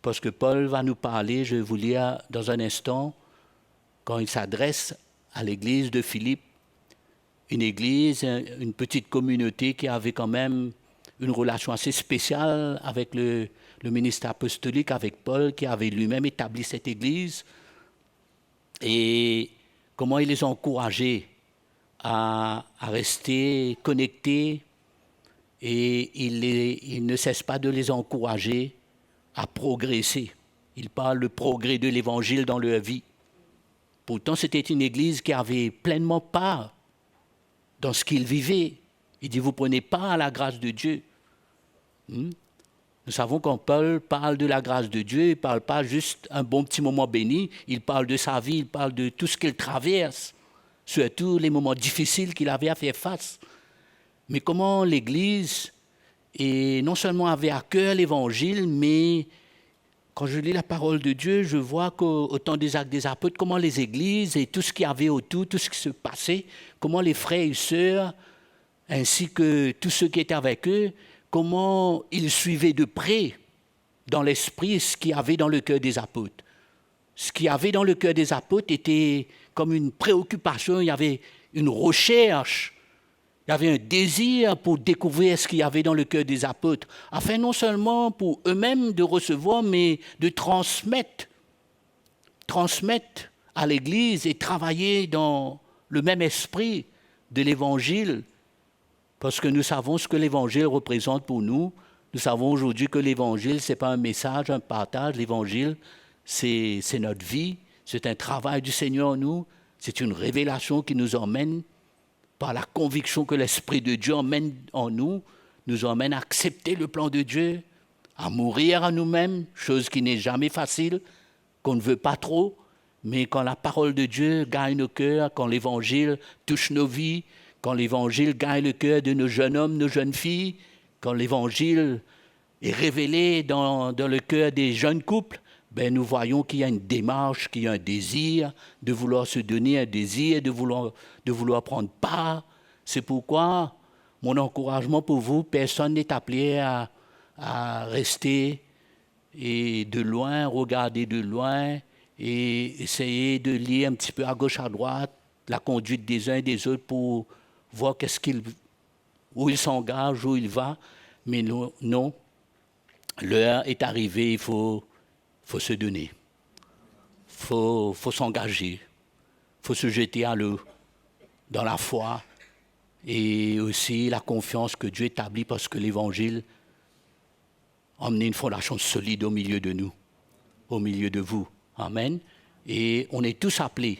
parce que Paul va nous parler, je vais vous lire dans un instant, quand il s'adresse à l'église de Philippe, une église, une petite communauté qui avait quand même une relation assez spéciale avec le ministère apostolique, avec Paul, qui avait lui-même établi cette église, et comment il les a encouragés à rester connectés. Et il ne cesse pas de les encourager à progresser. Il parle le progrès de l'Évangile dans leur vie. Pourtant, c'était une église qui avait pleinement part dans ce qu'ils vivaient. Il dit, vous prenez part à la grâce de Dieu. Nous savons quand Paul parle de la grâce de Dieu, il ne parle pas juste un bon petit moment béni, il parle de sa vie, il parle de tout ce qu'il traverse, surtout les moments difficiles qu'il avait à faire face. Mais comment l'Église, et non seulement avait à cœur l'Évangile, mais quand je lis la parole de Dieu, je vois qu'au temps des Actes des Apôtres, comment les églises et tout ce qu'il y avait autour, tout ce qui se passait, comment les frères et sœurs, ainsi que tous ceux qui étaient avec eux, comment ils suivaient de près dans l'esprit ce qu'il y avait dans le cœur des apôtres. Ce qu'il y avait dans le cœur des apôtres était comme une préoccupation, il y avait une recherche. Il y avait un désir pour découvrir ce qu'il y avait dans le cœur des apôtres, afin non seulement pour eux-mêmes de recevoir, mais de transmettre transmettre à l'Église et travailler dans le même esprit de l'Évangile, parce que nous savons ce que l'Évangile représente pour nous. Nous savons aujourd'hui que l'Évangile, ce n'est pas un message, un partage. L'Évangile, c'est notre vie, c'est un travail du Seigneur en nous, c'est une révélation qui nous emmène par la conviction que l'Esprit de Dieu emmène en nous, nous emmène à accepter le plan de Dieu, à mourir à nous-mêmes, chose qui n'est jamais facile, qu'on ne veut pas trop, mais quand la parole de Dieu gagne nos cœurs, quand l'Évangile touche nos vies, quand l'Évangile gagne le cœur de nos jeunes hommes, nos jeunes filles, quand l'Évangile est révélé dans le cœur des jeunes couples, ben nous voyons qu'il y a une démarche, qu'il y a un désir de vouloir se donner, un désir de vouloir prendre part. C'est pourquoi mon encouragement pour vous, personne n'est appelé à rester et de loin, regarder de loin et essayer de lire un petit peu à gauche, à droite la conduite des uns et des autres pour voir où il s'engage, où il va. Mais non, l'heure est arrivée, il faut se donner, faut s'engager, faut se jeter à l'eau dans la foi et aussi la confiance que Dieu établit parce que l'Évangile a emmené une fondation solide au milieu de nous, au milieu de vous. Amen. Et on est tous appelés.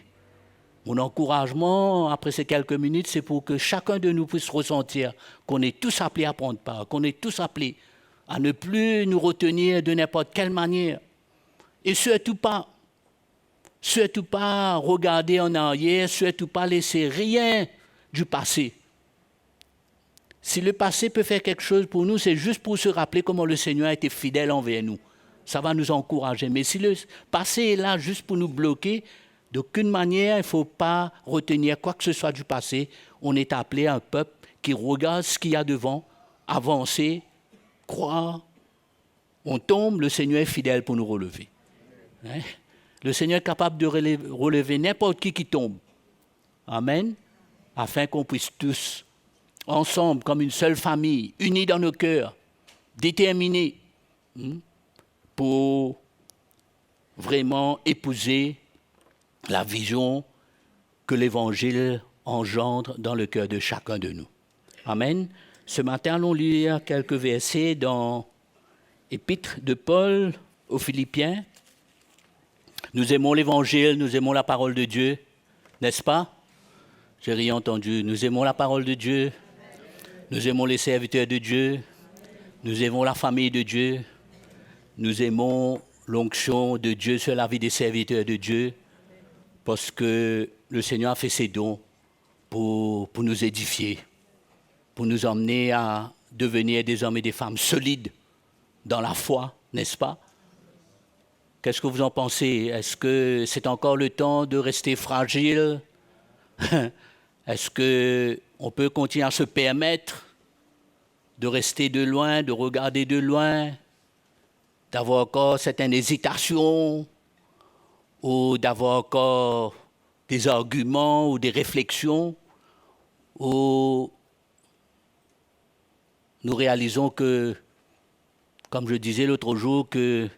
Mon encouragement, après ces quelques minutes, c'est pour que chacun de nous puisse ressentir qu'on est tous appelés à prendre part, qu'on est tous appelés à ne plus nous retenir de n'importe quelle manière. Et surtout pas regarder en arrière, surtout pas laisser rien du passé. Si le passé peut faire quelque chose pour nous, c'est juste pour se rappeler comment le Seigneur a été fidèle envers nous. Ça va nous encourager. Mais si le passé est là juste pour nous bloquer, d'aucune manière, il ne faut pas retenir quoi que ce soit du passé. On est appelé à un peuple qui regarde ce qu'il y a devant, avancer, croire. On tombe, le Seigneur est fidèle pour nous relever. Hein? Le Seigneur est capable de relever n'importe qui tombe. Amen. Afin qu'on puisse tous, ensemble, comme une seule famille, unis dans nos cœurs, déterminés pour vraiment épouser la vision que l'Évangile engendre dans le cœur de chacun de nous. Amen. Ce matin, allons lire quelques versets dans l'Épître de Paul aux Philippiens. Nous aimons l'Évangile, nous aimons la parole de Dieu, n'est-ce pas? J'ai rien entendu. Nous aimons la parole de Dieu, nous aimons les serviteurs de Dieu, nous aimons la famille de Dieu, nous aimons l'onction de Dieu sur la vie des serviteurs de Dieu, parce que le Seigneur a fait ses dons pour nous édifier, pour nous emmener à devenir des hommes et des femmes solides dans la foi, n'est-ce pas? Qu'est-ce que vous en pensez? Est-ce que c'est encore le temps de rester fragile? Est-ce qu'on peut continuer à se permettre de rester de loin, de regarder de loin, d'avoir encore certaines hésitations ou d'avoir encore des arguments ou des réflexions où nous réalisons que, comme je disais l'autre jour, que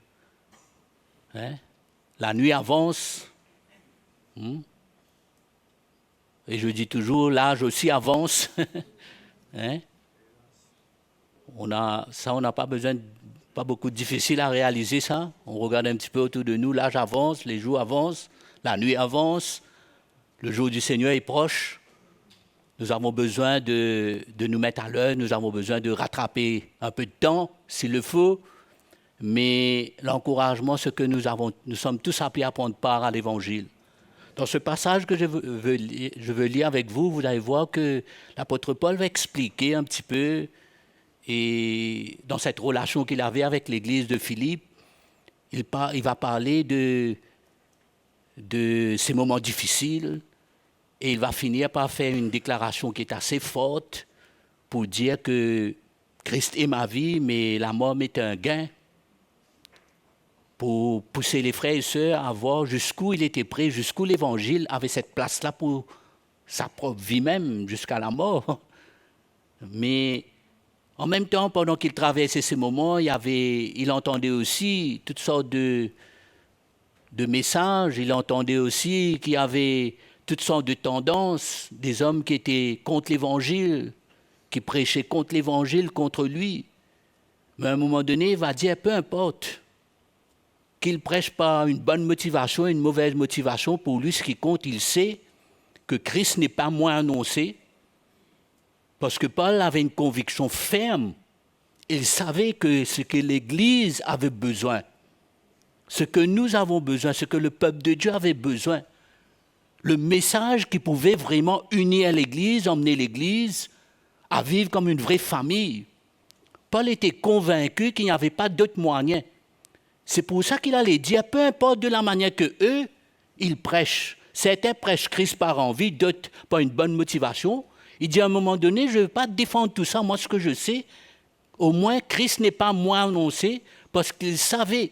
la nuit avance, et je dis toujours, l'âge aussi avance. On n'a pas besoin, pas beaucoup de difficile à réaliser ça. On regarde un petit peu autour de nous, l'âge avance, les jours avancent, la nuit avance, le jour du Seigneur est proche. Nous avons besoin de nous mettre à l'heure, nous avons besoin de rattraper un peu de temps, s'il le faut. Mais l'encouragement, c'est que nous sommes tous appelés à prendre part à l'Évangile. Dans ce passage que je veux lire avec vous, vous allez voir que l'apôtre Paul va expliquer un petit peu, et dans cette relation qu'il avait avec l'église de Philippe, il va parler de ces moments difficiles, et il va finir par faire une déclaration qui est assez forte pour dire que Christ est ma vie, mais la mort m'est un gain, pour pousser les frères et sœurs à voir jusqu'où il était prêt, jusqu'où l'Évangile avait cette place-là pour sa propre vie même, jusqu'à la mort. Mais en même temps, pendant qu'il traversait ces moments, il entendait aussi toutes sortes de de messages. Il entendait aussi qu'il y avait toutes sortes de tendances, des hommes qui étaient contre l'Évangile, qui prêchaient contre l'Évangile, contre lui. Mais à un moment donné, il va dire, peu importe qu'il ne prêche pas une bonne motivation, une mauvaise motivation, pour lui, ce qui compte, il sait que Christ n'est pas moins annoncé, parce que Paul avait une conviction ferme. Il savait que ce que l'Église avait besoin, ce que nous avons besoin, ce que le peuple de Dieu avait besoin, le message qui pouvait vraiment unir l'Église, emmener l'Église à vivre comme une vraie famille. Paul était convaincu qu'il n'y avait pas d'autre moyen. C'est pour ça qu'il allait dire, peu importe de la manière que eux, ils prêchent. Certains prêchent Christ par envie, d'autres par une bonne motivation. Il dit à un moment donné, je ne vais pas défendre tout ça. Moi, ce que je sais, au moins, Christ n'est pas moins annoncé, parce qu'il savait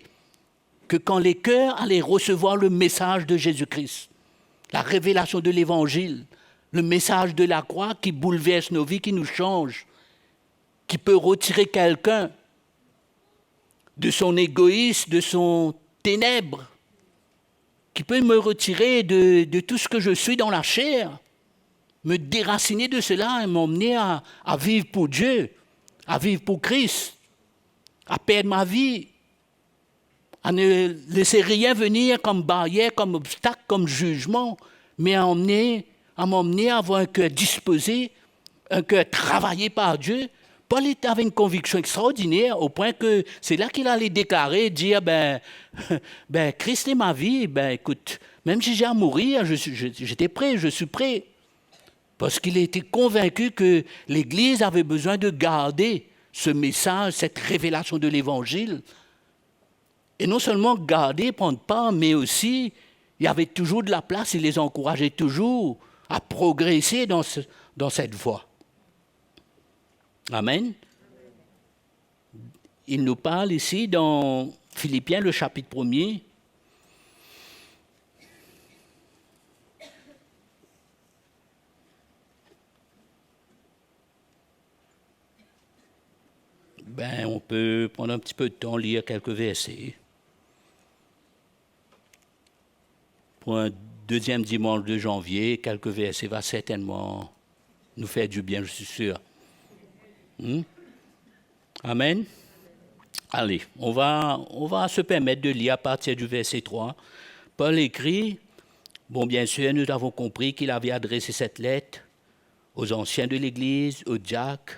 que quand les cœurs allaient recevoir le message de Jésus-Christ, la révélation de l'Évangile, le message de la croix qui bouleverse nos vies, qui nous change, qui peut retirer quelqu'un de son égoïsme, de son ténèbre, qui peut me retirer de tout ce que je suis dans la chair, me déraciner de cela et m'emmener à vivre pour Dieu, à vivre pour Christ, à perdre ma vie, à ne laisser rien venir comme barrière, comme obstacle, comme jugement, mais à m'emmener à avoir un cœur disposé, un cœur travaillé par Dieu. Paul avait une conviction extraordinaire au point que c'est là qu'il allait déclarer, dire, Christ est ma vie, écoute, même si j'ai à mourir, j'étais prêt, je suis prêt. Parce qu'il était convaincu que l'Église avait besoin de garder ce message, cette révélation de l'Évangile. Et non seulement garder, prendre part, mais aussi, il y avait toujours de la place, il les encourageait toujours à progresser dans cette voie. Amen. Il nous parle ici dans Philippiens, le chapitre 1er. On peut prendre un petit peu de temps, lire quelques versets. Pour un deuxième dimanche de janvier, quelques versets va certainement nous faire du bien, je suis sûr. Amen. Allez, on va se permettre de lire à partir du verset 3. Paul écrit, bien sûr, nous avons compris qu'il avait adressé cette lettre aux anciens de l'Église, aux diacres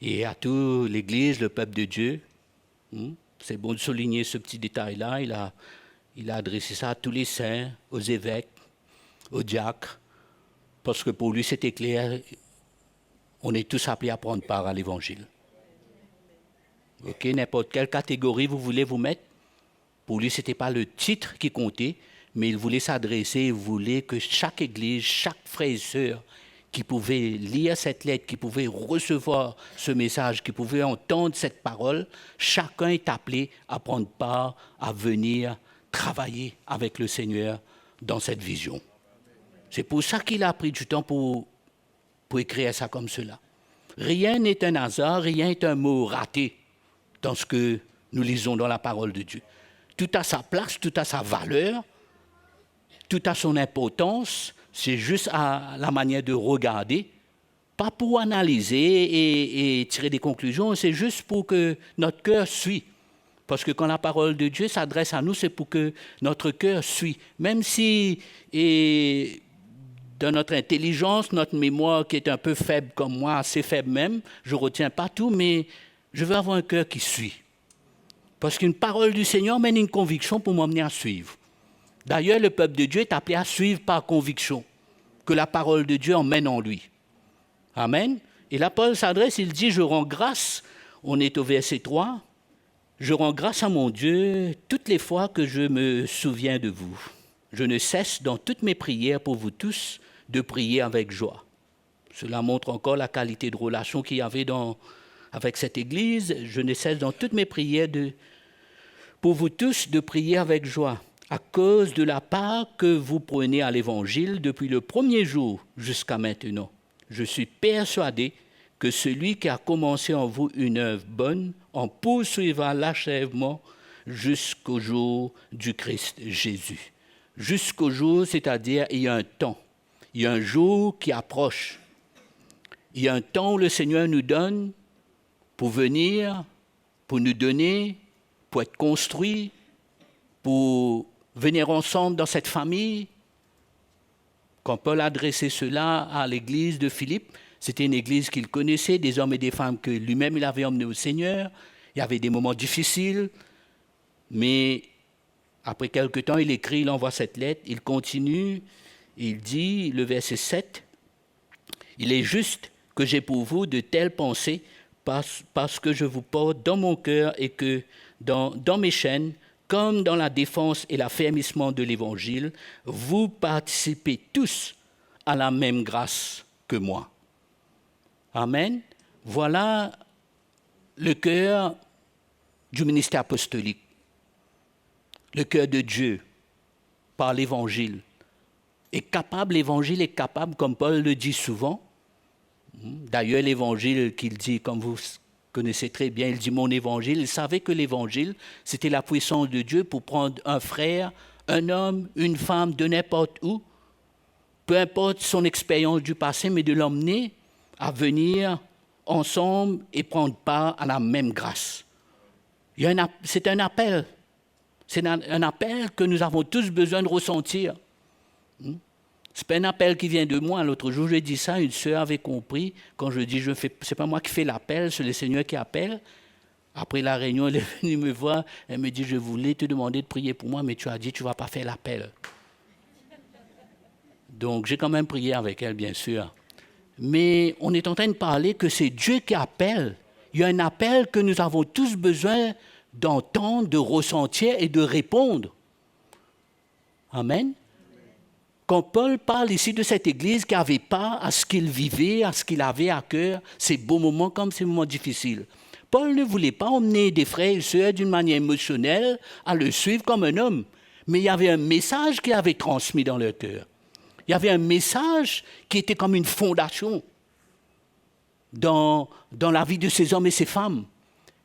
et à toute l'Église, le peuple de Dieu. C'est bon de souligner ce petit détail-là. Il a adressé ça à tous les saints, aux évêques, aux diacres, parce que pour lui, c'était clair. On est tous appelés à prendre part à l'Évangile. N'importe quelle catégorie vous voulez vous mettre, pour lui, ce n'était pas le titre qui comptait, mais il voulait s'adresser, il voulait que chaque église, chaque frère et sœur qui pouvait lire cette lettre, qui pouvait recevoir ce message, qui pouvait entendre cette parole, chacun est appelé à prendre part, à venir travailler avec le Seigneur dans cette vision. C'est pour ça qu'il a pris du temps pour écrire ça comme cela. Rien n'est un hasard, rien n'est un mot raté dans ce que nous lisons dans la parole de Dieu. Tout a sa place, tout a sa valeur, tout a son importance. C'est juste à la manière de regarder, pas pour analyser et tirer des conclusions, c'est juste pour que notre cœur suit. Parce que quand la parole de Dieu s'adresse à nous, c'est pour que notre cœur suit. Même si... dans notre intelligence, notre mémoire qui est un peu faible comme moi, assez faible même, je ne retiens pas tout, mais je veux avoir un cœur qui suit. Parce qu'une parole du Seigneur mène une conviction pour m'emmener à suivre. D'ailleurs, le peuple de Dieu est appelé à suivre par conviction, que la parole de Dieu emmène en lui. Amen. Et là, Paul s'adresse, il dit, je rends grâce, on est au verset 3, je rends grâce à mon Dieu toutes les fois que je me souviens de vous. Je ne cesse dans toutes mes prières pour vous tous de prier avec joie. Cela montre encore la qualité de relation qu'il y avait avec cette Église. Je ne cesse dans toutes mes prières pour vous tous de prier avec joie, à cause de la part que vous prenez à l'Évangile depuis le premier jour jusqu'à maintenant. Je suis persuadé que celui qui a commencé en vous une œuvre bonne en poursuivra l'achèvement jusqu'au jour du Christ Jésus. Jusqu'au jour, c'est-à-dire il y a un temps, il y a un jour qui approche. Il y a un temps où le Seigneur nous donne pour venir, pour nous donner, pour être construit, pour venir ensemble dans cette famille. Quand Paul a adressé cela à l'église de Philippe, c'était une église qu'il connaissait, des hommes et des femmes que lui-même il avait emmenés au Seigneur. Il y avait des moments difficiles, mais après quelque temps, il écrit, il envoie cette lettre, il continue, il dit, le verset 7, « Il est juste que j'ai pour vous de telles pensées parce que je vous porte dans mon cœur et que dans mes chaînes, comme dans la défense et l'affermissement de l'Évangile, vous participez tous à la même grâce que moi. » Amen. Voilà le cœur du ministère apostolique, le cœur de Dieu par l'Évangile. L'Évangile est capable, comme Paul le dit souvent. D'ailleurs, l'Évangile qu'il dit, comme vous connaissez très bien, il dit « mon Évangile ». Il savait que l'Évangile, c'était la puissance de Dieu pour prendre un frère, un homme, une femme, de n'importe où, peu importe son expérience du passé, mais de l'emmener à venir ensemble et prendre part à la même grâce. C'est un appel. C'est un appel que nous avons tous besoin de ressentir. Ce n'est pas un appel qui vient de moi. L'autre jour, j'ai dit ça, une sœur avait compris. Quand je dis, ce n'est pas moi qui fais l'appel, c'est le Seigneur qui appelle. Après la réunion, elle est venue me voir. Elle me dit, je voulais te demander de prier pour moi, mais tu as dit, tu ne vas pas faire l'appel. Donc, j'ai quand même prié avec elle, bien sûr. Mais on est en train de parler que c'est Dieu qui appelle. Il y a un appel que nous avons tous besoin d'entendre, de ressentir et de répondre. Amen. Quand Paul parle ici de cette église qui avait part à ce qu'il vivait, à ce qu'il avait à cœur, ces beaux moments comme ces moments difficiles, Paul ne voulait pas emmener des frères et sœurs d'une manière émotionnelle à le suivre comme un homme, mais il y avait un message qu'il avait transmis dans leur cœur. Il y avait un message qui était comme une fondation dans la vie de ces hommes et ces femmes.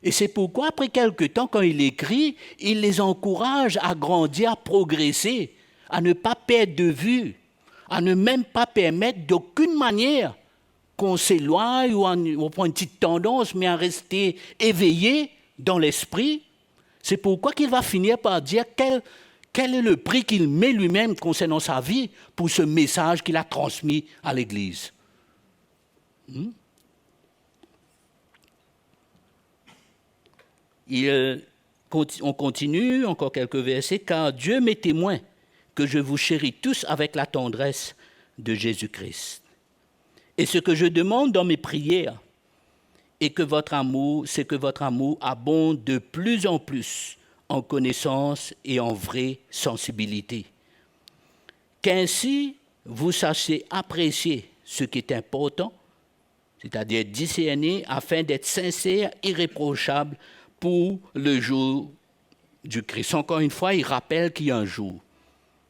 Et c'est pourquoi, après quelque temps, quand il écrit, il les encourage à grandir, à progresser, à ne pas perdre de vue, à ne même pas permettre d'aucune manière qu'on s'éloigne ou on prend une petite tendance, mais à rester éveillé dans l'esprit. C'est pourquoi qu'il va finir par dire quel est le prix qu'il met lui-même concernant sa vie pour ce message qu'il a transmis à l'Église. On continue, encore quelques versets, « Car Dieu m'est témoin que je vous chéris tous avec la tendresse de Jésus-Christ. Et ce que je demande dans mes prières, c'est que votre amour abonde de plus en plus en connaissance et en vraie sensibilité. Qu'ainsi, vous sachiez apprécier ce qui est important, c'est-à-dire discerner, afin d'être sincère, irréprochable pour le jour du Christ. » Encore une fois, il rappelle qu'il y a un jour,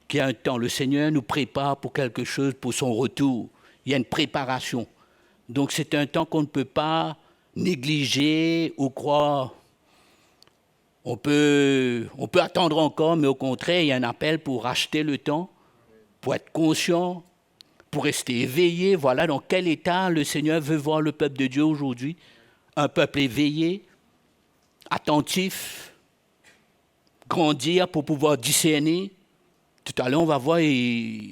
qu'il y a un temps. Le Seigneur nous prépare pour quelque chose, pour son retour. Il y a une préparation. Donc c'est un temps qu'on ne peut pas négliger ou croire. On peut attendre encore, mais au contraire, il y a un appel pour racheter le temps, pour être conscient, pour rester éveillé. Voilà dans quel état le Seigneur veut voir le peuple de Dieu aujourd'hui. Un peuple éveillé, attentif, grandir pour pouvoir discerner. Tout à l'heure, on va voir,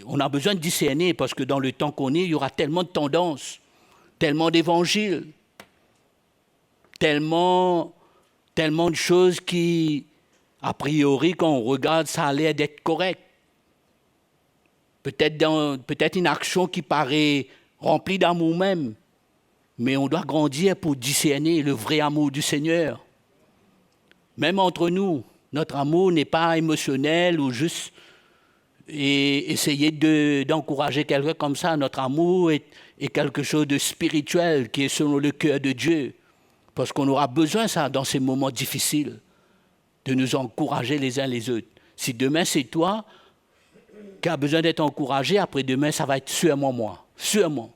on a besoin de discerner parce que dans le temps qu'on est, il y aura tellement de tendances, tellement d'évangiles, tellement de choses qui, a priori, quand on regarde, ça a l'air d'être correct. Peut-être une action qui paraît remplie d'amour même, mais on doit grandir pour discerner le vrai amour du Seigneur. Même entre nous, notre amour n'est pas émotionnel ou juste essayer d'encourager quelqu'un comme ça. Notre amour est quelque chose de spirituel qui est selon le cœur de Dieu. Parce qu'on aura besoin de ça dans ces moments difficiles, de nous encourager les uns les autres. Si demain c'est toi qui as besoin d'être encouragé, après demain ça va être sûrement moi, sûrement.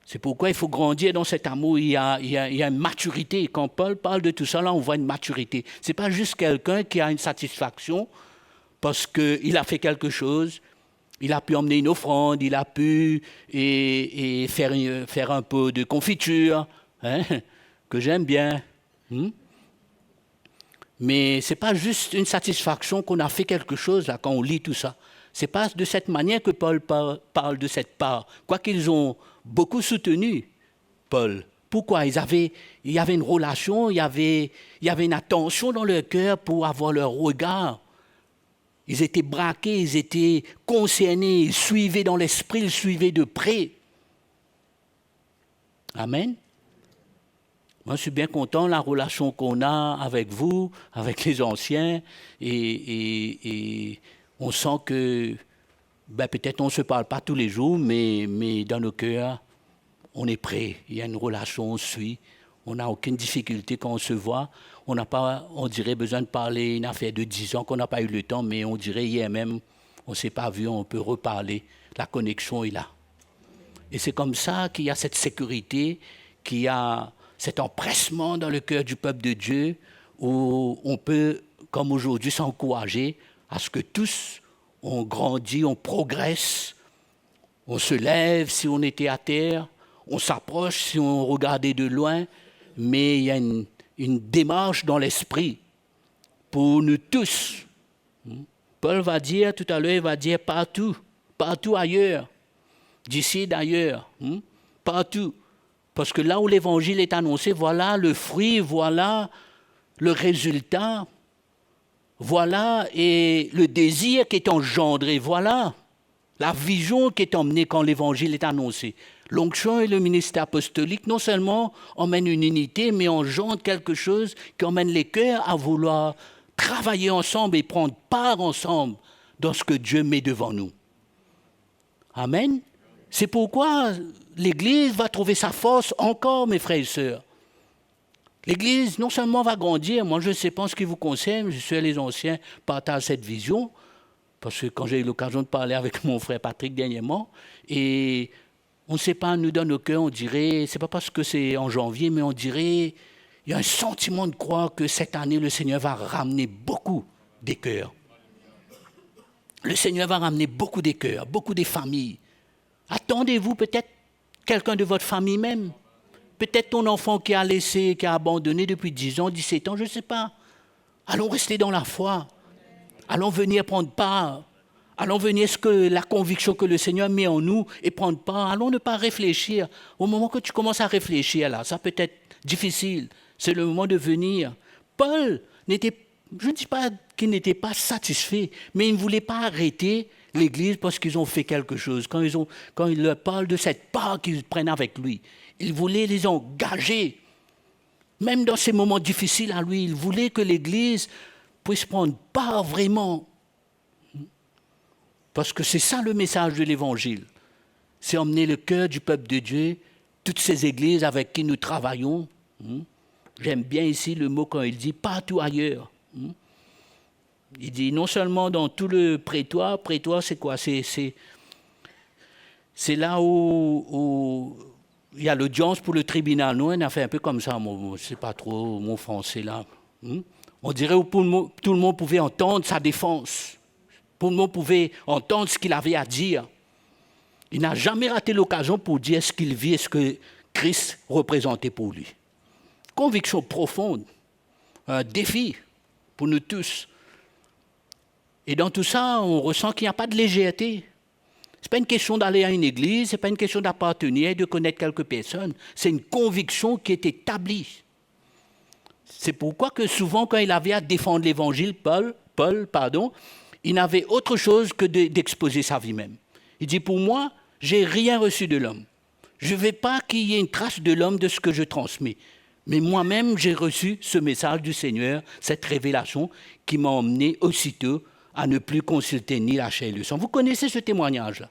C'est pourquoi il faut grandir dans cet amour. Il y a une maturité. Quand Paul parle de tout ça, là, on voit une maturité. Ce n'est pas juste quelqu'un qui a une satisfaction parce qu'il a fait quelque chose. Il a pu emmener une offrande, il a pu faire un peu de confiture, hein, que j'aime bien. Mais ce n'est pas juste une satisfaction qu'on a fait quelque chose là, quand on lit tout ça. Ce n'est pas de cette manière que Paul parle de cette part. Quoiqu'ils ont beaucoup soutenu Paul. Pourquoi? Il y avait une relation, il y avait une attention dans leur cœur pour avoir leur regard. Ils étaient braqués, ils étaient concernés, ils suivaient dans l'esprit, ils suivaient de près. Amen. Moi, je suis bien content de la relation qu'on a avec vous, avec les anciens, et on sent que peut-être on ne se parle pas tous les jours, mais dans nos cœurs, on est prêt. Il y a une relation, on suit. On n'a aucune difficulté quand on se voit. On n'a pas, on dirait, besoin de parler une affaire de 10 ans qu'on n'a pas eu le temps, mais on dirait hier même, on ne s'est pas vu, on peut reparler. La connexion est là. Et c'est comme ça qu'il y a cette sécurité, qu'il y a cet empressement dans le cœur du peuple de Dieu, où on peut, comme aujourd'hui, s'encourager à ce que tous, on grandit, on progresse, on se lève si on était à terre, on s'approche si on regardait de loin, mais il y a une démarche dans l'esprit pour nous tous. Paul va dire, tout à l'heure, il va dire partout ailleurs, d'ici d'ailleurs, partout. Parce que là où l'évangile est annoncé, voilà le fruit, voilà le résultat, voilà et le désir qui est engendré, voilà la vision qui est emmenée quand l'évangile est annoncé. L'onction et le ministère apostolique, non seulement emmènent une unité, mais engendrent quelque chose qui emmène les cœurs à vouloir travailler ensemble et prendre part ensemble dans ce que Dieu met devant nous. Amen. C'est pourquoi l'Église va trouver sa force encore, mes frères et sœurs. L'Église, non seulement va grandir, moi je ne sais pas ce qui vous concerne, je suis les anciens, partagent cette vision, parce que quand j'ai eu l'occasion de parler avec mon frère Patrick dernièrement, et on ne sait pas, nous dans nos cœurs, on dirait, c'est pas parce que c'est en janvier, mais on dirait, il y a un sentiment de croire que cette année, le Seigneur va ramener beaucoup des cœurs. Le Seigneur va ramener beaucoup des cœurs, beaucoup des familles. Attendez-vous peut-être quelqu'un de votre famille même. Peut-être ton enfant qui a laissé, qui a abandonné depuis 10 ans, 17 ans, je ne sais pas. Allons rester dans la foi. Allons venir prendre part. Allons venir ce que la conviction que le Seigneur met en nous et prendre part. Allons ne pas réfléchir. Au moment que tu commences à réfléchir, là, ça peut être difficile. C'est le moment de venir. Paul n'était, je ne dis pas qu'il n'était pas satisfait, mais il ne voulait pas arrêter l'Église parce qu'ils ont fait quelque chose. Quand il leur parle de cette part qu'ils prennent avec lui, il voulait les engager. Même dans ces moments difficiles à lui, il voulait que l'Église puisse prendre part vraiment. Parce que c'est ça le message de l'Évangile. C'est emmener le cœur du peuple de Dieu, toutes ces églises avec qui nous travaillons. J'aime bien ici le mot quand il dit « partout ailleurs ». Il dit non seulement dans tout le prétoire c'est quoi? C'est là où il y a l'audience pour le tribunal. Nous, on a fait un peu comme ça, je ne sais pas trop mon français là. On dirait où tout le monde pouvait entendre sa défense. Tout le monde pouvait entendre ce qu'il avait à dire. Il n'a jamais raté l'occasion pour dire ce qu'il vit et ce que Christ représentait pour lui. Conviction profonde, un défi pour nous tous. Et dans tout ça, on ressent qu'il n'y a pas de légèreté. Ce n'est pas une question d'aller à une église, ce n'est pas une question d'appartenir, de connaître quelques personnes. C'est une conviction qui est établie. C'est pourquoi que souvent, quand il avait à défendre l'évangile, Paul, il n'avait autre chose que d'exposer sa vie même. Il dit, pour moi, j'ai rien reçu de l'homme. Je ne veux pas qu'il y ait une trace de l'homme de ce que je transmets. Mais moi-même, j'ai reçu ce message du Seigneur, cette révélation qui m'a emmené aussitôt à ne plus consulter ni la chair et le sang. Vous connaissez ce témoignage-là?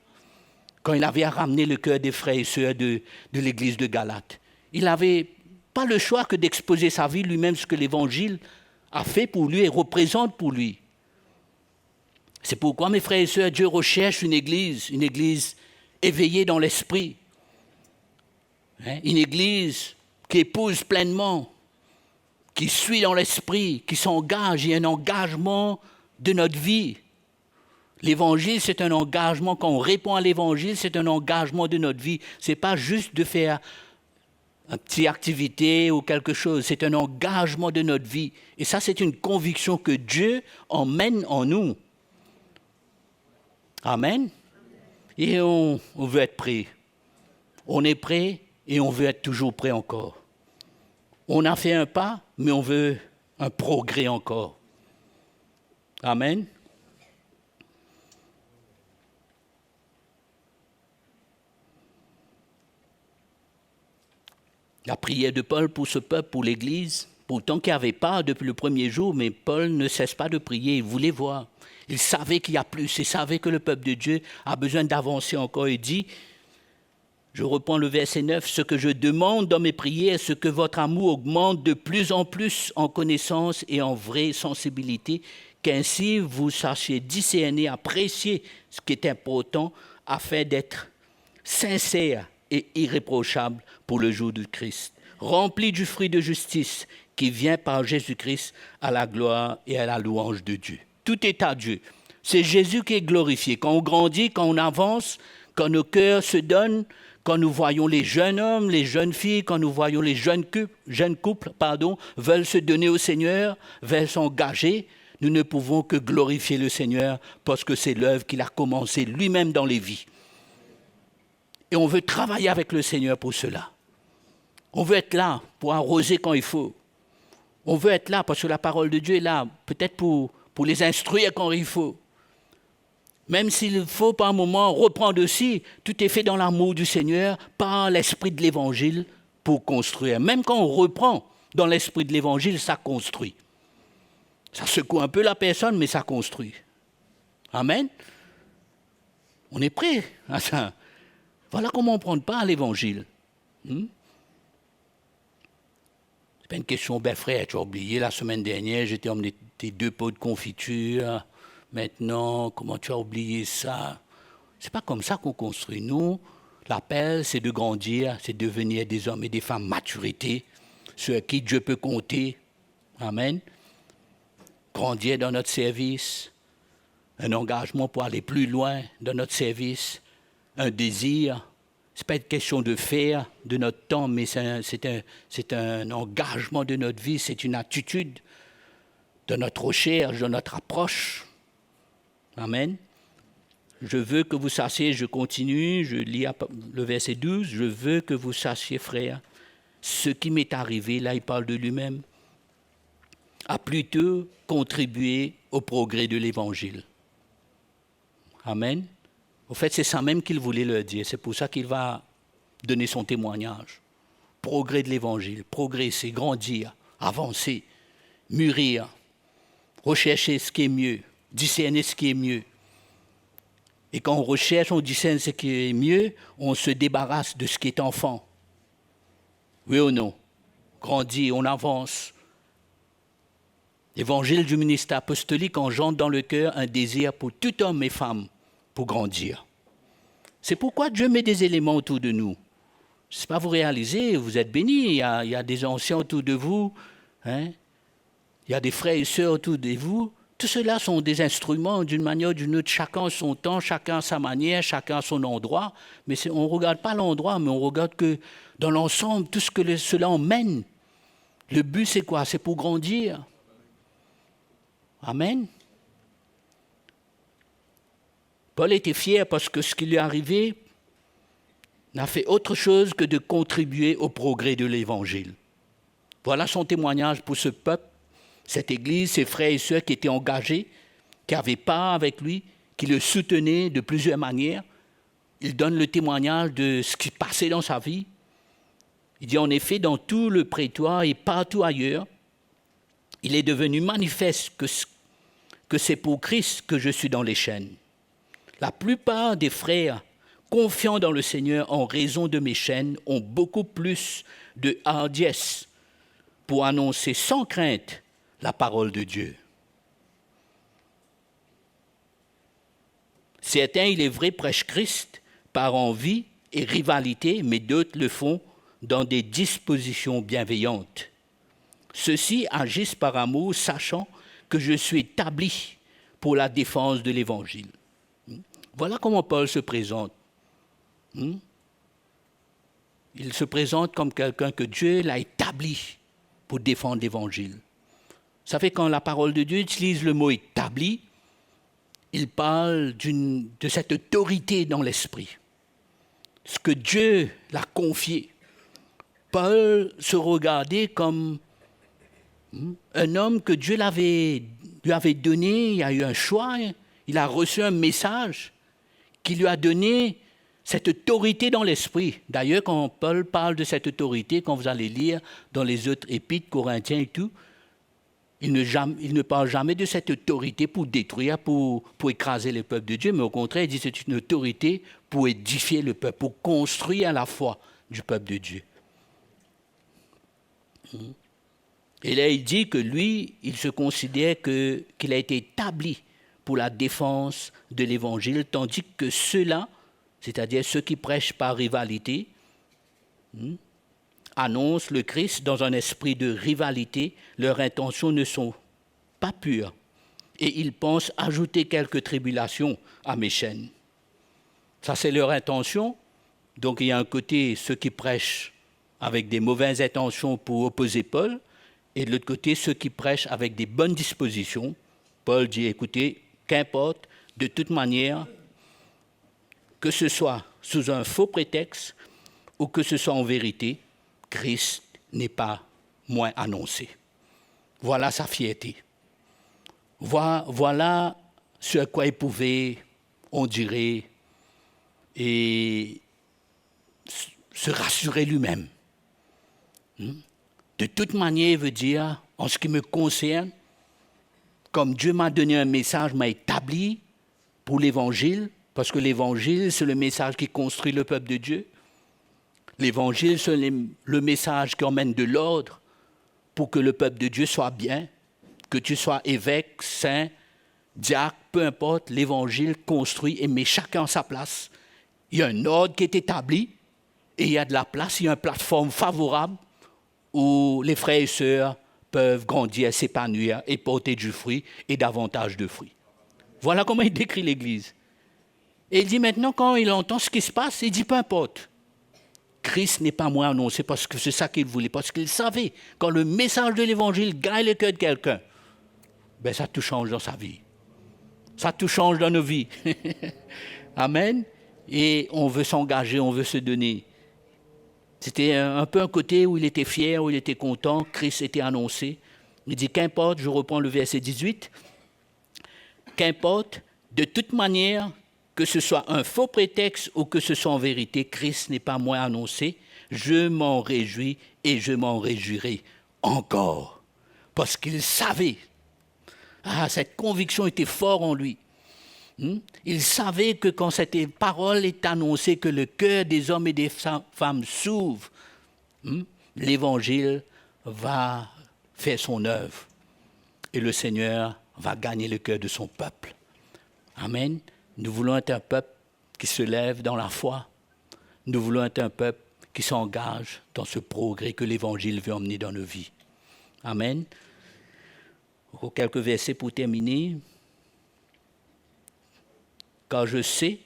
Quand il avait ramené le cœur des frères et sœurs de l'église de Galate. Il n'avait pas le choix que d'exposer sa vie lui-même, ce que l'Évangile a fait pour lui et représente pour lui. C'est pourquoi, mes frères et sœurs, Dieu recherche une église éveillée dans l'esprit. Une Église qui épouse pleinement, qui suit dans l'esprit, qui s'engage. Il y a un engagement de notre vie. L'Évangile, c'est un engagement. Quand on répond à l'Évangile, c'est un engagement de notre vie. Ce n'est pas juste de faire une petite activité ou quelque chose. C'est un engagement de notre vie. Et ça, c'est une conviction que Dieu emmène en nous. Amen. Et on veut être prêt. On est prêt et on veut être toujours prêt encore. On a fait un pas, mais on veut un progrès encore. Amen. La prière de Paul pour ce peuple, pour l'Église, pourtant qu'il n'y avait pas depuis le premier jour, mais Paul ne cesse pas de prier, il voulait voir. Il savait qu'il y a plus, il savait que le peuple de Dieu a besoin d'avancer encore. Il dit, je reprends le verset 9, « Ce que je demande dans mes prières, c'est que votre amour augmente de plus en plus en connaissance et en vraie sensibilité, qu'ainsi vous sachiez discerner, apprécier ce qui est important, afin d'être sincère et irréprochable pour le jour du Christ, rempli du fruit de justice qui vient par Jésus-Christ à la gloire et à la louange de Dieu. » Tout est à Dieu. C'est Jésus qui est glorifié. Quand on grandit, quand on avance, quand nos cœurs se donnent, quand nous voyons les jeunes hommes, les jeunes filles, quand nous voyons les jeunes couples, veulent se donner au Seigneur, veulent s'engager, nous ne pouvons que glorifier le Seigneur parce que c'est l'œuvre qu'il a commencée lui-même dans les vies. Et on veut travailler avec le Seigneur pour cela. On veut être là pour arroser quand il faut. On veut être là parce que la parole de Dieu est là, peut-être pour les instruire quand il faut. Même s'il faut par un moment reprendre aussi, tout est fait dans l'amour du Seigneur, par l'esprit de l'Évangile pour construire. Même quand on reprend dans l'esprit de l'Évangile, ça construit. Ça secoue un peu la personne, mais ça construit. Amen. On est prêt à ça. Voilà comment on prend part à l'Évangile. Ce n'est pas une question, ben frère, tu as oublié, la semaine dernière, j'étais emmené tes 2 pots de confiture. Maintenant, comment tu as oublié ça? Ce n'est pas comme ça qu'on construit. Nous, l'appel, c'est de grandir, c'est de devenir des hommes et des femmes maturité, sur qui Dieu peut compter. Amen. Grandir dans notre service, un engagement pour aller plus loin dans notre service, un désir. Ce n'est pas une question de faire de notre temps, mais c'est un engagement de notre vie, c'est une attitude de notre recherche, de notre approche. Amen. Je veux que vous sachiez, je continue, je lis le verset 12, je veux que vous sachiez, frères, ce qui m'est arrivé, là il parle de lui-même, a plutôt contribué au progrès de l'Évangile. Amen. En fait, c'est ça même qu'il voulait leur dire. C'est pour ça qu'il va donner son témoignage. Progrès de l'Évangile, progresser, grandir, avancer, mûrir, rechercher ce qui est mieux, discerner ce qui est mieux. Et quand on recherche, on discerne ce qui est mieux, on se débarrasse de ce qui est enfant. Oui ou non? Grandit, on avance. L'évangile du ministère apostolique engendre dans le cœur un désir pour tout homme et femme pour grandir. C'est pourquoi Dieu met des éléments autour de nous. Je ne sais pas, vous réalisez, vous êtes bénis, il y a des anciens autour de vous, hein? Il y a des frères et sœurs autour de vous. Tout cela sont des instruments d'une manière ou d'une autre, chacun son temps, chacun sa manière, chacun son endroit. Mais on ne regarde pas l'endroit, mais on regarde que dans l'ensemble, tout ce que cela emmène. Le but, c'est quoi? C'est pour grandir. Amen. Paul était fier parce que ce qui lui est arrivé n'a fait autre chose que de contribuer au progrès de l'Évangile. Voilà son témoignage pour ce peuple, cette Église, ses frères et sœurs qui étaient engagés, qui avaient part avec lui, qui le soutenaient de plusieurs manières. Il donne le témoignage de ce qui passait dans sa vie. Il dit en effet, dans tout le prétoire et partout ailleurs, il est devenu manifeste que c'est pour Christ que je suis dans les chaînes. La plupart des frères confiants dans le Seigneur en raison de mes chaînes ont beaucoup plus de hardiesse pour annoncer sans crainte la parole de Dieu. Certains, il est vrai, prêchent Christ par envie et rivalité, mais d'autres le font dans des dispositions bienveillantes. Ceux-ci agissent par amour, sachant que je suis établi pour la défense de l'Évangile. Voilà comment Paul se présente. Il se présente comme quelqu'un que Dieu l'a établi pour défendre l'Évangile. Ça fait quand la parole de Dieu utilise le mot « établi », il parle de cette autorité dans l'esprit. Ce que Dieu l'a confié. Paul se regardait comme un homme que Dieu lui avait donné, il y a eu un choix, il a reçu un message qui lui a donné cette autorité dans l'esprit. D'ailleurs, quand Paul parle de cette autorité, quand vous allez lire dans les autres épîtres, Corinthiens et tout, il ne parle jamais de cette autorité pour détruire, pour écraser le peuple de Dieu, mais au contraire, il dit que c'est une autorité pour édifier le peuple, pour construire la foi du peuple de Dieu. Et là, il dit que lui, il se considère qu'il a été établi pour la défense de l'Évangile, tandis que ceux-là, c'est-à-dire ceux qui prêchent par rivalité, annoncent le Christ dans un esprit de rivalité. Leurs intentions ne sont pas pures et ils pensent ajouter quelques tribulations à mes chaînes. Ça, c'est leur intention. Donc, il y a un côté ceux qui prêchent avec des mauvaises intentions pour opposer Paul, et de l'autre côté, ceux qui prêchent avec des bonnes dispositions. Paul dit, écoutez, qu'importe, de toute manière, que ce soit sous un faux prétexte ou que ce soit en vérité, Christ n'est pas moins annoncé. Voilà sa fierté. Voilà ce à quoi il pouvait, on dirait, et se rassurer lui-même. De toute manière, il veut dire, en ce qui me concerne, comme Dieu m'a donné un message, m'a établi pour l'Évangile, parce que l'Évangile, c'est le message qui construit le peuple de Dieu. L'Évangile, c'est le message qui emmène de l'ordre pour que le peuple de Dieu soit bien, que tu sois évêque, saint, diacre, peu importe, l'Évangile construit et met chacun à sa place. Il y a un ordre qui est établi et il y a de la place, il y a une plateforme favorable où les frères et sœurs peuvent grandir, s'épanouir et porter du fruit et davantage de fruits. Voilà comment il décrit l'Église. Et il dit maintenant, quand il entend ce qui se passe, il dit peu importe. Christ n'est pas moins annoncé parce que c'est ça qu'il voulait, parce qu'il savait, quand le message de l'Évangile gagne le cœur de quelqu'un, ben ça tout change dans sa vie. Ça tout change dans nos vies. Amen. Et on veut s'engager, on veut se donner. C'était un peu un côté où il était fier, où il était content, Christ était annoncé. Il dit, qu'importe, je reprends le verset 18, qu'importe, de toute manière, que ce soit un faux prétexte ou que ce soit en vérité, Christ n'est pas moins annoncé. Je m'en réjouis et je m'en réjouirai encore. Parce qu'il savait. Cette conviction était forte en lui. Il savait que quand cette parole est annoncée, que le cœur des hommes et des femmes s'ouvre, l'Évangile va faire son œuvre. Et le Seigneur va gagner le cœur de son peuple. Amen. Nous voulons être un peuple qui se lève dans la foi. Nous voulons être un peuple qui s'engage dans ce progrès que l'Évangile veut emmener dans nos vies. Amen. Quelques versets pour terminer. Car je sais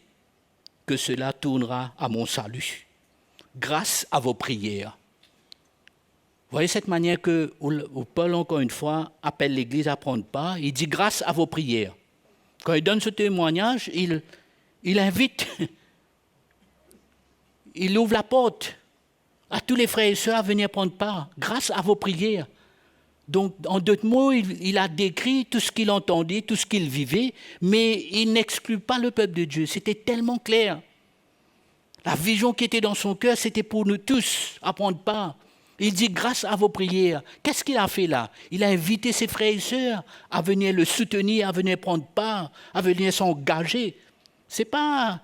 que cela tournera à mon salut, grâce à vos prières. Vous voyez cette manière où Paul, encore une fois, appelle l'Église à prendre part. Il dit grâce à vos prières. Quand il donne ce témoignage, il invite, il ouvre la porte à tous les frères et sœurs à venir prendre part, grâce à vos prières. Donc, en d'autres mots, il a décrit tout ce qu'il entendait, tout ce qu'il vivait, mais il n'exclut pas le peuple de Dieu. C'était tellement clair. La vision qui était dans son cœur, c'était pour nous tous à prendre part. Il dit, grâce à vos prières. Qu'est-ce qu'il a fait là? Il a invité ses frères et sœurs à venir le soutenir, à venir prendre part, à venir s'engager. C'est pas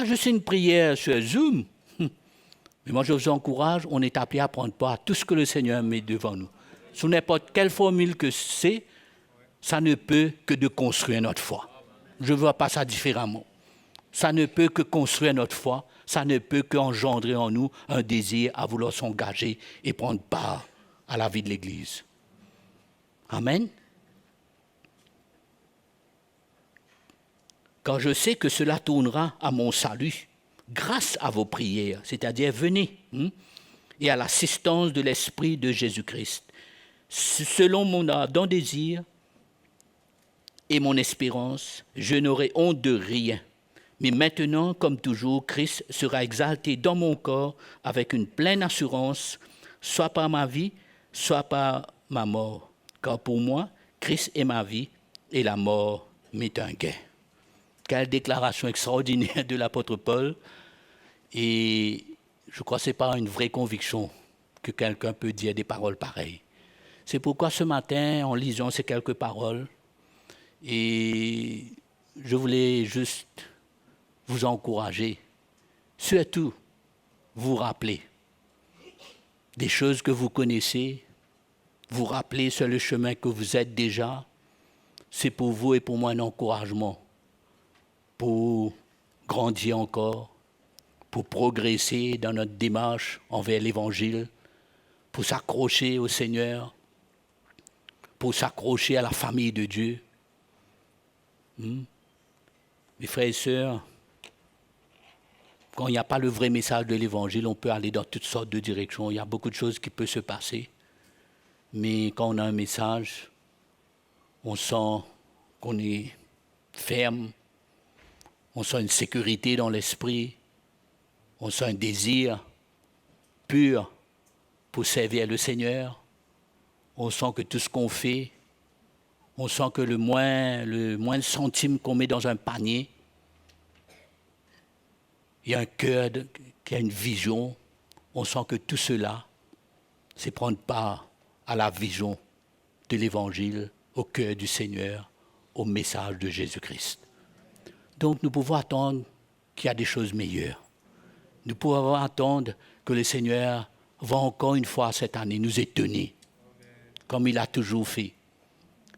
juste une prière sur Zoom. Mais moi, je vous encourage, on est appelé à prendre part à tout ce que le Seigneur met devant nous. Sous n'importe quelle formule que c'est, ça ne peut que de construire notre foi. Je ne vois pas ça différemment. Ça ne peut que construire notre foi. Ça ne peut qu'engendrer en nous un désir à vouloir s'engager et prendre part à la vie de l'Église. Amen. Quand je sais que cela tournera à mon salut, grâce à vos prières, c'est-à-dire venez, et à l'assistance de l'Esprit de Jésus-Christ, selon mon ardent désir et mon espérance, je n'aurai honte de rien. Mais maintenant, comme toujours, Christ sera exalté dans mon corps avec une pleine assurance, soit par ma vie, soit par ma mort. Car pour moi, Christ est ma vie et la mort m'est un gain. Quelle déclaration extraordinaire de l'apôtre Paul. Et je crois que ce n'est pas une vraie conviction que quelqu'un peut dire des paroles pareilles. C'est pourquoi ce matin, en lisant ces quelques paroles, et je voulais juste vous encourager, surtout vous rappeler des choses que vous connaissez, vous rappeler sur le chemin que vous êtes déjà. C'est pour vous et pour moi un encouragement pour grandir encore, pour progresser dans notre démarche envers l'Évangile, pour s'accrocher au Seigneur, pour s'accrocher à la famille de Dieu. Mes frères et sœurs, quand il n'y a pas le vrai message de l'Évangile, on peut aller dans toutes sortes de directions. Il y a beaucoup de choses qui peuvent se passer. Mais quand on a un message, on sent qu'on est ferme, on sent une sécurité dans l'esprit, on sent un désir pur pour servir le Seigneur. On sent que tout ce qu'on fait, on sent que le moins centime qu'on met dans un panier, il y a un cœur qui a une vision. On sent que tout cela, c'est prendre part à la vision de l'Évangile, au cœur du Seigneur, au message de Jésus-Christ. Donc nous pouvons attendre qu'il y a des choses meilleures. Nous pouvons attendre que le Seigneur va encore une fois cette année nous étonner, comme il a toujours fait.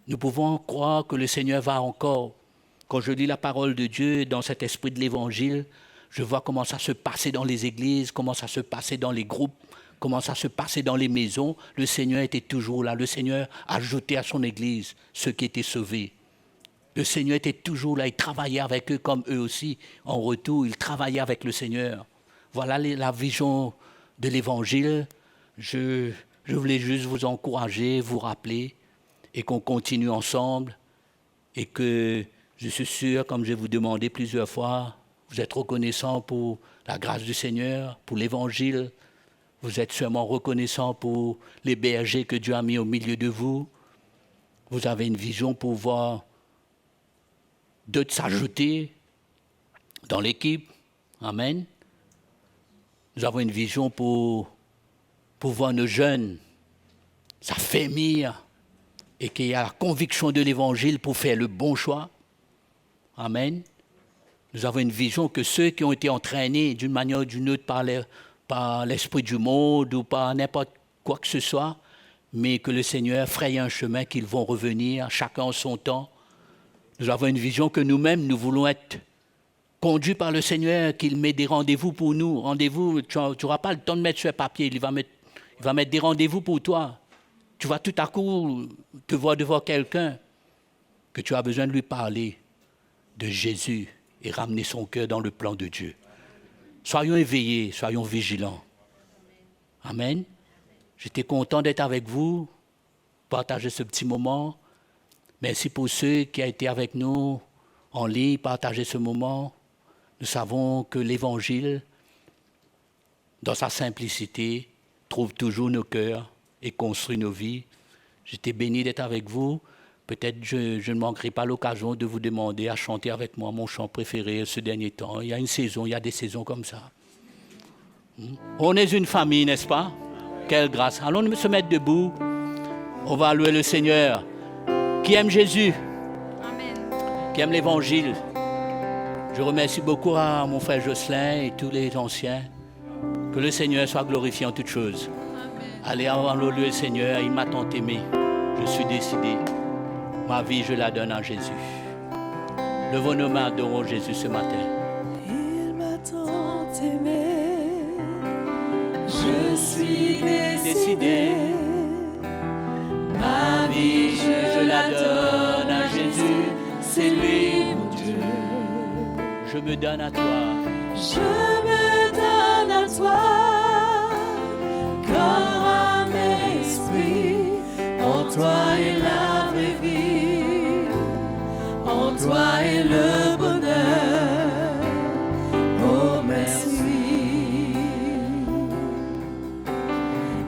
Nous pouvons croire que le Seigneur va encore. Quand je lis la parole de Dieu dans cet esprit de l'Évangile, je vois comment ça se passait dans les églises, comment ça se passait dans les groupes, comment ça se passait dans les maisons. Le Seigneur était toujours là. Le Seigneur ajoutait à son Église ceux qui étaient sauvés. Le Seigneur était toujours là. Il travaillait avec eux comme eux aussi. En retour, il travaillait avec le Seigneur. Voilà la vision de l'Évangile. Je voulais juste vous encourager, vous rappeler, et qu'on continue ensemble, et que je suis sûr, comme je vais vous demander plusieurs fois, vous êtes reconnaissant pour la grâce du Seigneur, pour l'Évangile. Vous êtes sûrement reconnaissant pour les bergers que Dieu a mis au milieu de vous. Vous avez une vision pour voir d'autres s'ajouter dans l'équipe. Amen. Nous avons une vision pour voir nos jeunes s'affermir et qu'il y a la conviction de l'Évangile pour faire le bon choix. Amen. Nous avons une vision que ceux qui ont été entraînés d'une manière ou d'une autre par l'esprit du monde ou par n'importe quoi que ce soit, mais que le Seigneur fraye un chemin qu'ils vont revenir, chacun en son temps. Nous avons une vision que nous-mêmes, nous voulons être conduits par le Seigneur, qu'il met des rendez-vous pour nous. Rendez-vous, tu n'auras pas le temps de mettre sur papier, il va mettre des rendez-vous pour toi. Tu vas tout à coup te voir devant quelqu'un que tu as besoin de lui parler de Jésus et ramener son cœur dans le plan de Dieu. Soyons éveillés, soyons vigilants. Amen. J'étais content d'être avec vous, partager ce petit moment. Merci pour ceux qui ont été avec nous en ligne, partager ce moment. Nous savons que l'Évangile, dans sa simplicité, trouve toujours nos cœurs et construit nos vies. J'étais béni d'être avec vous. Peut-être je ne manquerai pas l'occasion de vous demander à chanter avec moi mon chant préféré ce dernier temps. Il y a une saison, il y a des saisons comme ça. On est une famille, n'est-ce pas? Quelle grâce. Allons se mettre debout. On va louer le Seigneur qui aime Jésus, qui aime l'Évangile. Je remercie beaucoup à mon frère Jocelyn et tous les anciens. Que le Seigneur soit glorifié en toutes choses. Allez avant le Seigneur, il m'a tant aimé. Je suis décidé. Ma vie, je la donne à Jésus. Levons nos mains, adorons Jésus ce matin. t'aimer. Je suis décidé. Ma vie, je la donne à Jésus. C'est lui, mon Dieu. Je me donne à toi. Je me donne à toi. Corps, âme et esprit. En toi est la vraie vie. En toi est le bonheur. Oh, merci.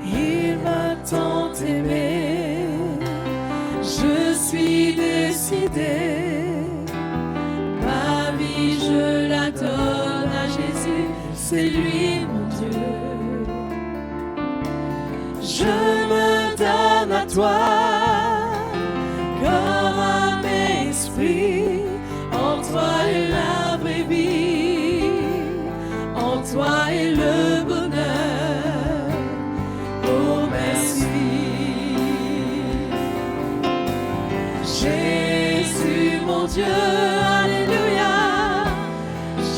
Il m'a tant aimé. Je suis décidé. Ma vie, je la donne à Jésus. C'est lui, mon Dieu. Je me donne à toi. Corps, âme et esprit. En toi est la vraie vie. En toi est le bonheur. Oh, merci. Jésus, mon Dieu, alléluia.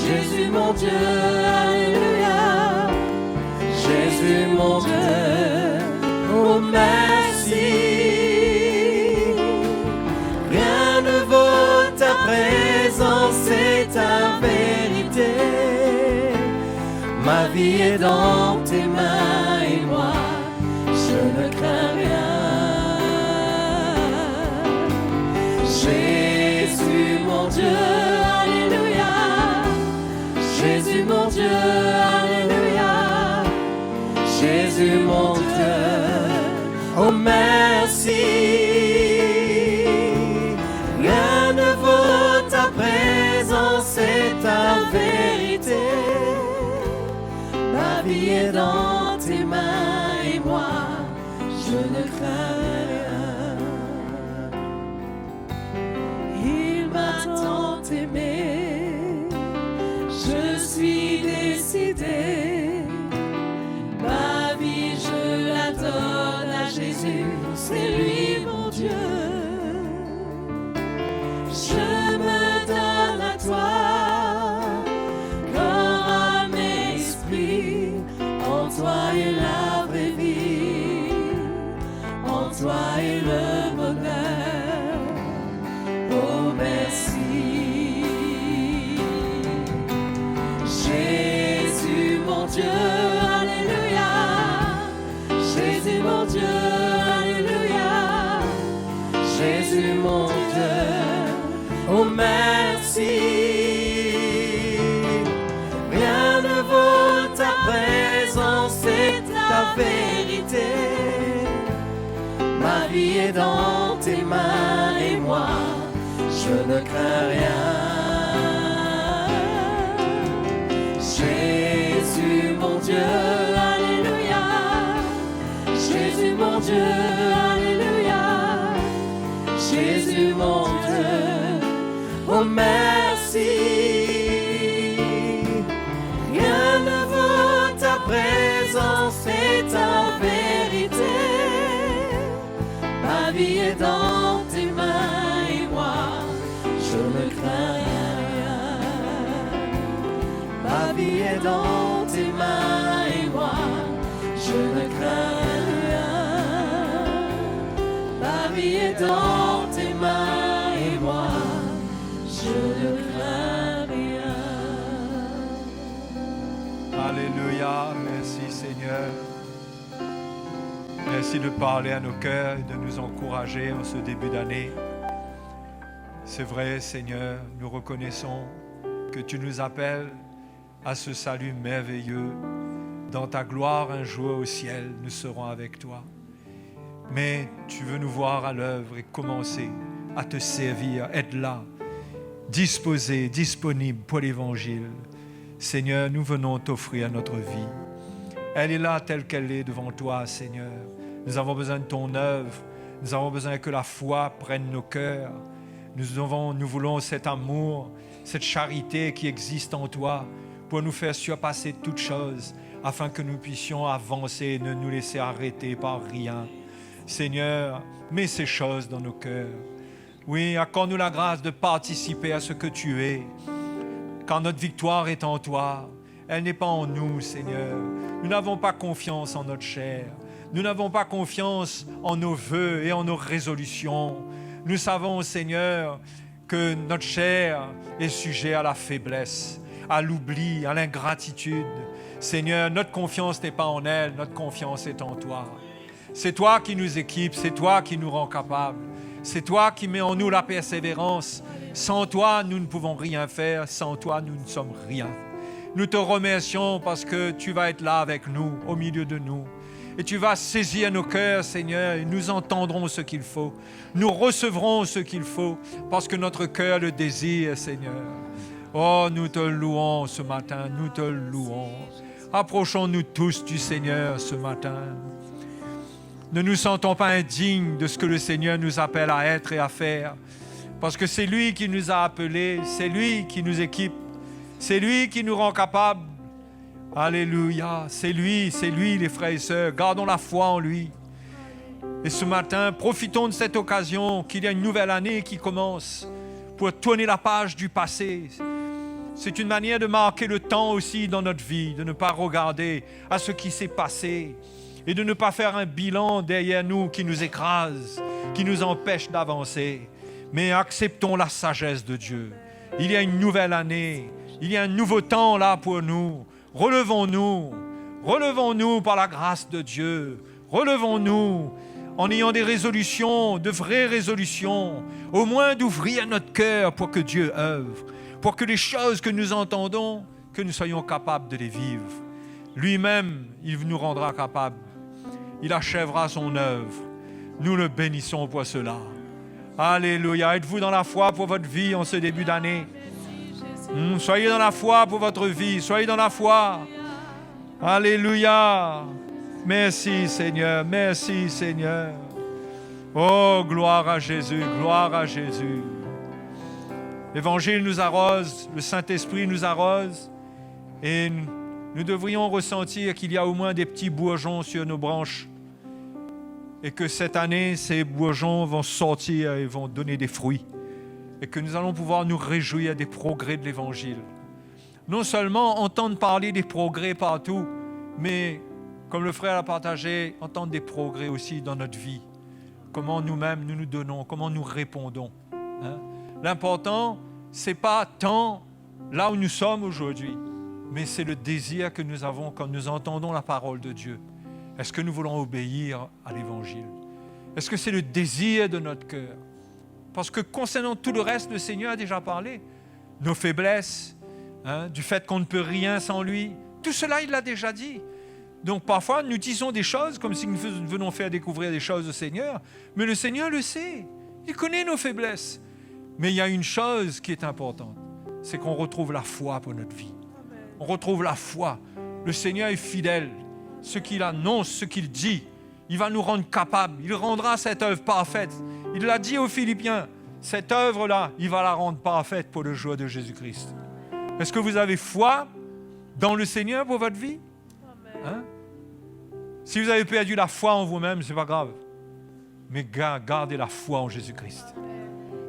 Jésus, mon Dieu, alléluia. Jésus, mon Dieu, oh, merci. Rien ne vaut ta présence et ta vérité. Ma vie est dans tes mains et moi, je ne crains rien. Jésus, mon Dieu, alléluia. Jésus, mon Dieu, alléluia. Jésus, mon Dieu, oh, merci. Rien ne vaut ta présence et ta vérité. Ma vie est dans tes mains et moi, je ne crains rien. Il m'a tant aimé, je suis décidé. Ma vie, je la donne à Jésus, c'est lui mon Dieu. Je me donne à toi, corps, âme et esprit. En toi est la vraie vie, en toi est le bonheur. Oh, merci. Jésus, mon Dieu, alléluia. Jésus, mon Dieu, alléluia. Jésus, mon Dieu, oh, merci. Rien ne vaut ta présence et ta vérité. Ma vie est dans tes mains et moi, je ne crains rien. Jésus, mon Dieu, alléluia. Jésus, mon Dieu, alléluia. Jésus, mon Dieu, oh, merci. Rien ne vaut ta présence et ta vérité. Ma vie est dans tes mains et moi, je ne crains rien. Ma vie est dans tes mains et moi, je ne crains rien. Ma vie est dans tes mains et moi, je ne crains rien. Alléluia, merci Seigneur. Merci de parler à nos cœurs et de nous encourager en ce début d'année. C'est vrai Seigneur, nous reconnaissons que tu nous appelles à ce salut merveilleux. Dans ta gloire, un jour au ciel, nous serons avec toi. Mais tu veux nous voir à l'œuvre et commencer à te servir, être là, disposé, disponible pour l'Évangile. Seigneur, nous venons t'offrir notre vie. Elle est là telle qu'elle est devant toi, Seigneur. Nous avons besoin de ton œuvre. Nous avons besoin que la foi prenne nos cœurs. Nous voulons cet amour, cette charité qui existe en toi pour nous faire surpasser toutes choses afin que nous puissions avancer et ne nous laisser arrêter par rien. Seigneur, mets ces choses dans nos cœurs. Oui, accorde-nous la grâce de participer à ce que tu es. Car notre victoire est en toi. elle n'est pas en nous, Seigneur. Nous n'avons pas confiance en notre chair. Nous n'avons pas confiance en nos vœux et en nos résolutions. Nous savons, Seigneur, que notre chair est sujet à la faiblesse, à l'oubli, à l'ingratitude. Seigneur, notre confiance n'est pas en elle, notre confiance est en toi. C'est toi qui nous équipes, c'est toi qui nous rends capables. C'est toi qui mets en nous la persévérance. Sans toi, nous ne pouvons rien faire. Sans toi, nous ne sommes rien. Nous te remercions parce que tu vas être là avec nous, au milieu de nous. Et tu vas saisir nos cœurs, Seigneur, et nous entendrons ce qu'il faut. Nous recevrons ce qu'il faut, parce que notre cœur le désire, Seigneur. Oh, nous te louons ce matin, nous te louons. Approchons-nous tous du Seigneur ce matin. Ne nous sentons pas indignes de ce que le Seigneur nous appelle à être et à faire, parce que c'est lui qui nous a appelés, c'est lui qui nous équipe, c'est lui qui nous rend capables. Alléluia, c'est lui, les frères et sœurs. Gardons la foi en lui. Et ce matin, profitons de cette occasion qu'il y a une nouvelle année qui commence pour tourner la page du passé. C'est une manière de marquer le temps aussi dans notre vie, de ne pas regarder à ce qui s'est passé et de ne pas faire un bilan derrière nous qui nous écrase, qui nous empêche d'avancer. Mais acceptons la sagesse de Dieu. Il y a une nouvelle année, il y a un nouveau temps là pour nous. Relevons-nous par la grâce de Dieu. Relevons-nous en ayant des résolutions, de vraies résolutions, au moins d'ouvrir notre cœur pour que Dieu œuvre, pour que les choses que nous entendons, que nous soyons capables de les vivre. Lui-même, il nous rendra capables. Il achèvera son œuvre. Nous le bénissons pour cela. Alléluia. Êtes-vous dans la foi pour votre vie en ce début d'année? Soyez dans la foi pour votre vie. Soyez dans la foi. Alléluia. Merci Seigneur. Merci Seigneur. Oh, gloire à Jésus. Gloire à Jésus. L'Évangile nous arrose. Le Saint-Esprit nous arrose. Et nous devrions ressentir qu'il y a au moins des petits bourgeons sur nos branches. Et que cette année, ces bourgeons vont sortir et vont donner des fruits. Et que nous allons pouvoir nous réjouir des progrès de l'Évangile. Non seulement entendre parler des progrès partout, mais, comme le frère l'a partagé, entendre des progrès aussi dans notre vie. Comment nous-mêmes nous donnons, comment nous répondons. L'important, ce n'est pas tant là où nous sommes aujourd'hui, mais c'est le désir que nous avons quand nous entendons la parole de Dieu. Est-ce que nous voulons obéir à l'Évangile? Est-ce que c'est le désir de notre cœur? Parce que concernant tout le reste, le Seigneur a déjà parlé. Nos faiblesses, du fait qu'on ne peut rien sans lui, tout cela, il l'a déjà dit. Donc parfois, nous disons des choses comme si nous venons faire découvrir des choses au Seigneur, mais le Seigneur le sait. Il connaît nos faiblesses. Mais il y a une chose qui est importante, c'est qu'on retrouve la foi pour notre vie. On retrouve la foi. Le Seigneur est fidèle. Ce qu'il annonce, ce qu'il dit, il va nous rendre capables. Il rendra cette œuvre parfaite. Il l'a dit aux Philippiens, cette œuvre-là, il va la rendre parfaite pour le jour de Jésus-Christ. Est-ce que vous avez foi dans le Seigneur pour votre vie? Si vous avez perdu la foi en vous-même, ce n'est pas grave. Mais gardez la foi en Jésus-Christ.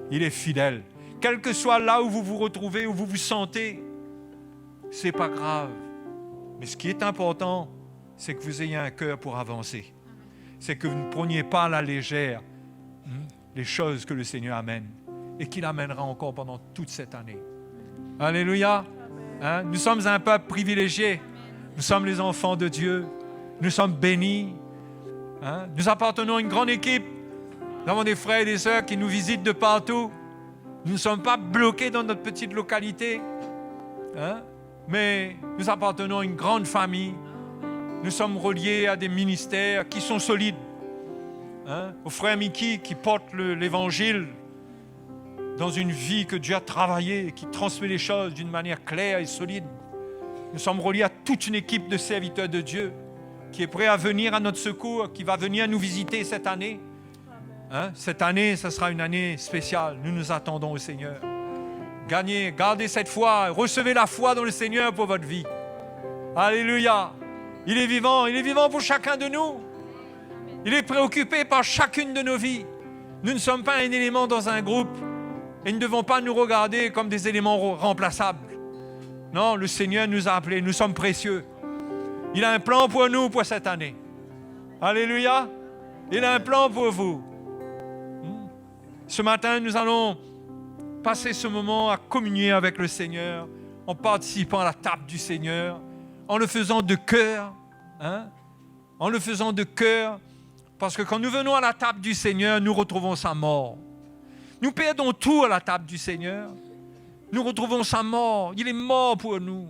Il est fidèle. Quel que soit là où vous vous retrouvez, où vous vous sentez, ce n'est pas grave. Mais ce qui est important, c'est que vous ayez un cœur pour avancer. C'est que vous ne preniez pas à la légère les choses que le Seigneur amène et qu'il amènera encore pendant toute cette année. Alléluia. Nous sommes un peuple privilégié. Nous sommes les enfants de Dieu. Nous sommes bénis. Nous appartenons à une grande équipe. Nous avons des frères et des sœurs qui nous visitent de partout. Nous ne sommes pas bloqués dans notre petite localité. Mais nous appartenons à une grande famille. Nous sommes reliés à des ministères qui sont solides. Au frère Mickey qui porte l'Évangile dans une vie que Dieu a travaillée et qui transmet les choses d'une manière claire et solide. Nous sommes reliés à toute une équipe de serviteurs de Dieu qui est prêt à venir à notre secours, qui va venir nous visiter cette année. Cette année, ce sera une année spéciale. Nous nous attendons au Seigneur. Gardez cette foi, recevez la foi dans le Seigneur pour votre vie. Alléluia. Il est vivant pour chacun de nous. Il est préoccupé par chacune de nos vies. Nous ne sommes pas un élément dans un groupe et nous ne devons pas nous regarder comme des éléments remplaçables. Non, le Seigneur nous a appelés, nous sommes précieux. Il a un plan pour nous pour cette année. Alléluia. Il a un plan pour vous. Ce matin, nous allons passer ce moment à communier avec le Seigneur, en participant à la table du Seigneur, en le faisant de cœur. En le faisant de cœur, parce que quand nous venons à la table du Seigneur, nous retrouvons sa mort. Nous perdons tout à la table du Seigneur. Nous retrouvons sa mort. Il est mort pour nous.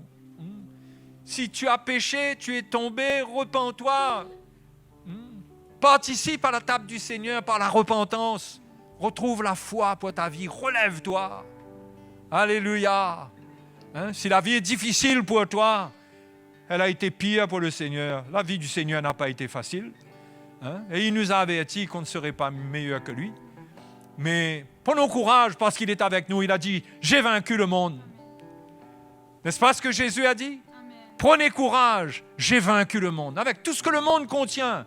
Si tu as péché, tu es tombé, repens-toi. Participe à la table du Seigneur par la repentance. Retrouve la foi pour ta vie. Relève-toi. Alléluia. Si la vie est difficile pour toi, elle a été pire pour le Seigneur. La vie du Seigneur n'a pas été facile. Et il nous a avertis qu'on ne serait pas meilleur que lui. Mais prenons courage parce qu'il est avec nous. Il a dit, j'ai vaincu le monde. N'est-ce pas ce que Jésus a dit? Amen. Prenez courage, j'ai vaincu le monde. Avec tout ce que le monde contient,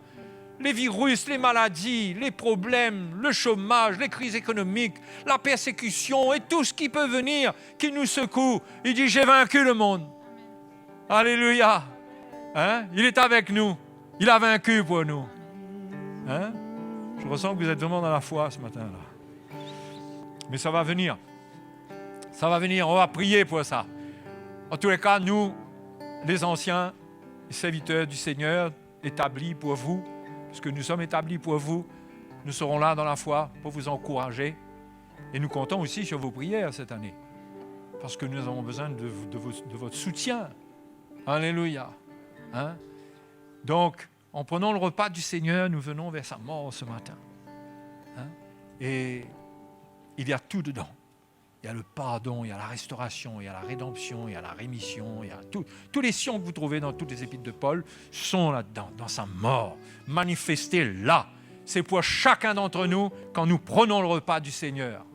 les virus, les maladies, les problèmes, le chômage, les crises économiques, la persécution et tout ce qui peut venir, qui nous secoue. Il dit, j'ai vaincu le monde. Alléluia. Il est avec nous. Il a vaincu pour nous. Je ressens que vous êtes vraiment dans la foi ce matin-là. Mais ça va venir. Ça va venir. On va prier pour ça. En tous les cas, nous, les anciens, les serviteurs du Seigneur, établis pour vous, parce que nous sommes établis pour vous, nous serons là dans la foi pour vous encourager. Et nous comptons aussi sur vos prières cette année. Parce que nous avons besoin de votre soutien. Alléluia. Donc, en prenant le repas du Seigneur, nous venons vers sa mort ce matin. Et il y a tout dedans. Il y a le pardon, il y a la restauration, il y a la rédemption, il y a la rémission, il y a tous les sions que vous trouvez dans toutes les épîtres de Paul sont là-dedans, dans sa mort, manifestés là. C'est pour chacun d'entre nous quand nous prenons le repas du Seigneur.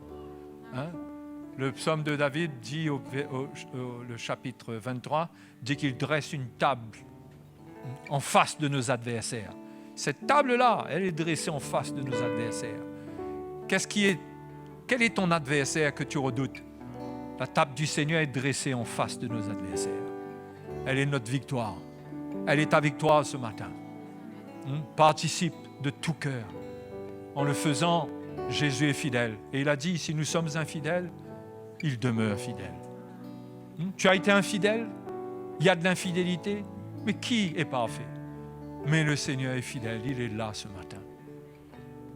Le psaume de David dit, le chapitre 23, dit qu'il dresse une table en face de nos adversaires. Cette table-là, elle est dressée en face de nos adversaires. Quel est ton adversaire que tu redoutes? La table du Seigneur est dressée en face de nos adversaires. Elle est notre victoire. Elle est ta victoire ce matin. Participe de tout cœur. En le faisant, Jésus est fidèle. Et il a dit, si nous sommes infidèles, il demeure fidèle. Tu as été infidèle? Il y a de l'infidélité? Mais qui est parfait? Mais le Seigneur est fidèle, il est là ce matin.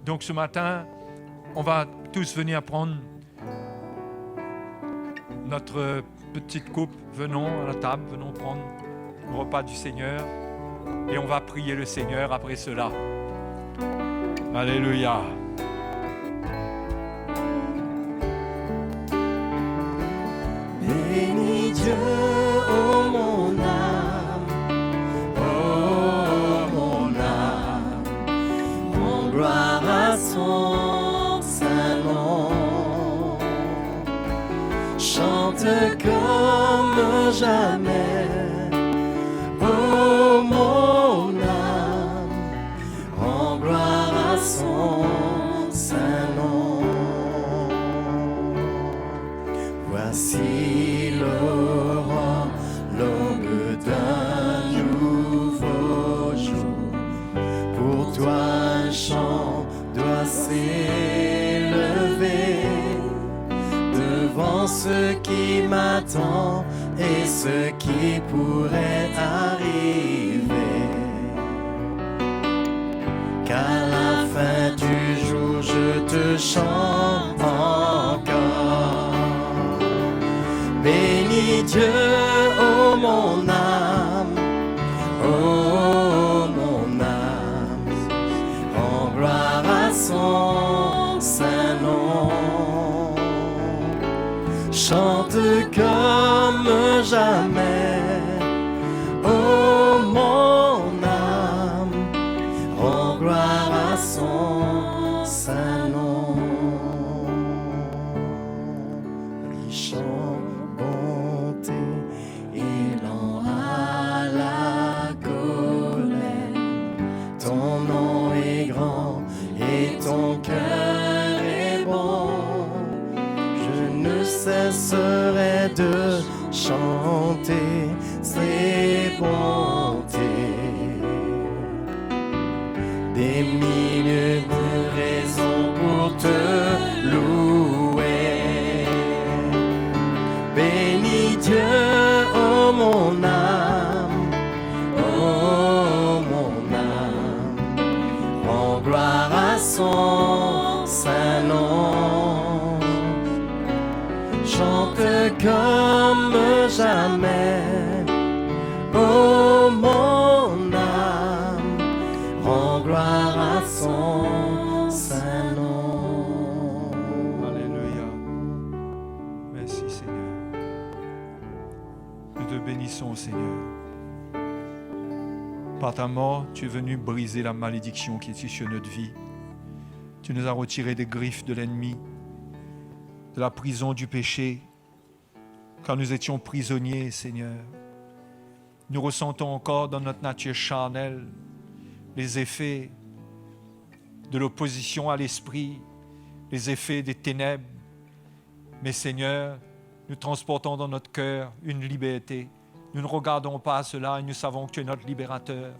Donc ce matin, on va tous venir prendre notre petite coupe. Venons à la table, venons prendre le repas du Seigneur et on va prier le Seigneur après cela. Alléluia. Bénis Dieu, oh mon âme, en gloire à son saint nom. Chante comme jamais, oh mon âme, en gloire à son saint nom. Voici l'aurore, l'aube d'un nouveau jour. Pour toi un chant doit s'élever devant ce qui m'attend et ce qui pourrait arriver. Qu'à la fin du jour je te chante encore. Bénis Dieu, oh mon âme, oh mon âme, en gloire à son saint nom. Chante comme jamais, oh mon âme, en gloire à son saint nom. Riche en bonté et lent à la colère, ton nom est grand et ton cœur est bon. Je ne cesserai de chanter jamais. Oh mon âme, rends gloire à son saint nom. Alléluia. Merci Seigneur. Nous te bénissons Seigneur. Par ta mort, tu es venu briser la malédiction qui était sur notre vie. Tu nous as retiré des griffes de l'ennemi, de la prison du péché, quand nous étions prisonniers, Seigneur. Nous ressentons encore dans notre nature charnelle les effets de l'opposition à l'esprit, les effets des ténèbres. Mais Seigneur, nous transportons dans notre cœur une liberté. Nous ne regardons pas à cela et nous savons que tu es notre libérateur.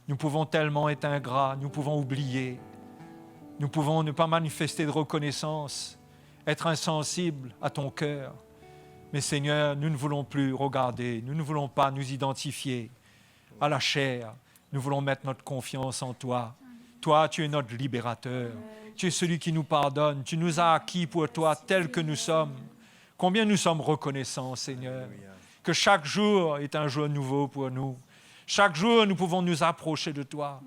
Nous pouvons tellement être ingrats, nous pouvons oublier, nous pouvons ne pas manifester de reconnaissance, être insensibles à ton cœur. Mais Seigneur, nous ne voulons plus regarder, nous ne voulons pas nous identifier à la chair. Nous voulons mettre notre confiance en toi. Toi, tu es notre libérateur. Tu es celui qui nous pardonne. Tu nous as acquis pour toi tels que nous sommes. Combien nous sommes reconnaissants, Seigneur, que chaque jour est un jour nouveau pour nous. Chaque jour, nous pouvons nous approcher de toi.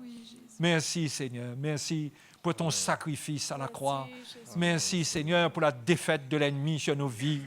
Merci, Seigneur. Merci pour ton sacrifice à la croix. Merci, Seigneur, pour la défaite de l'ennemi sur nos vies.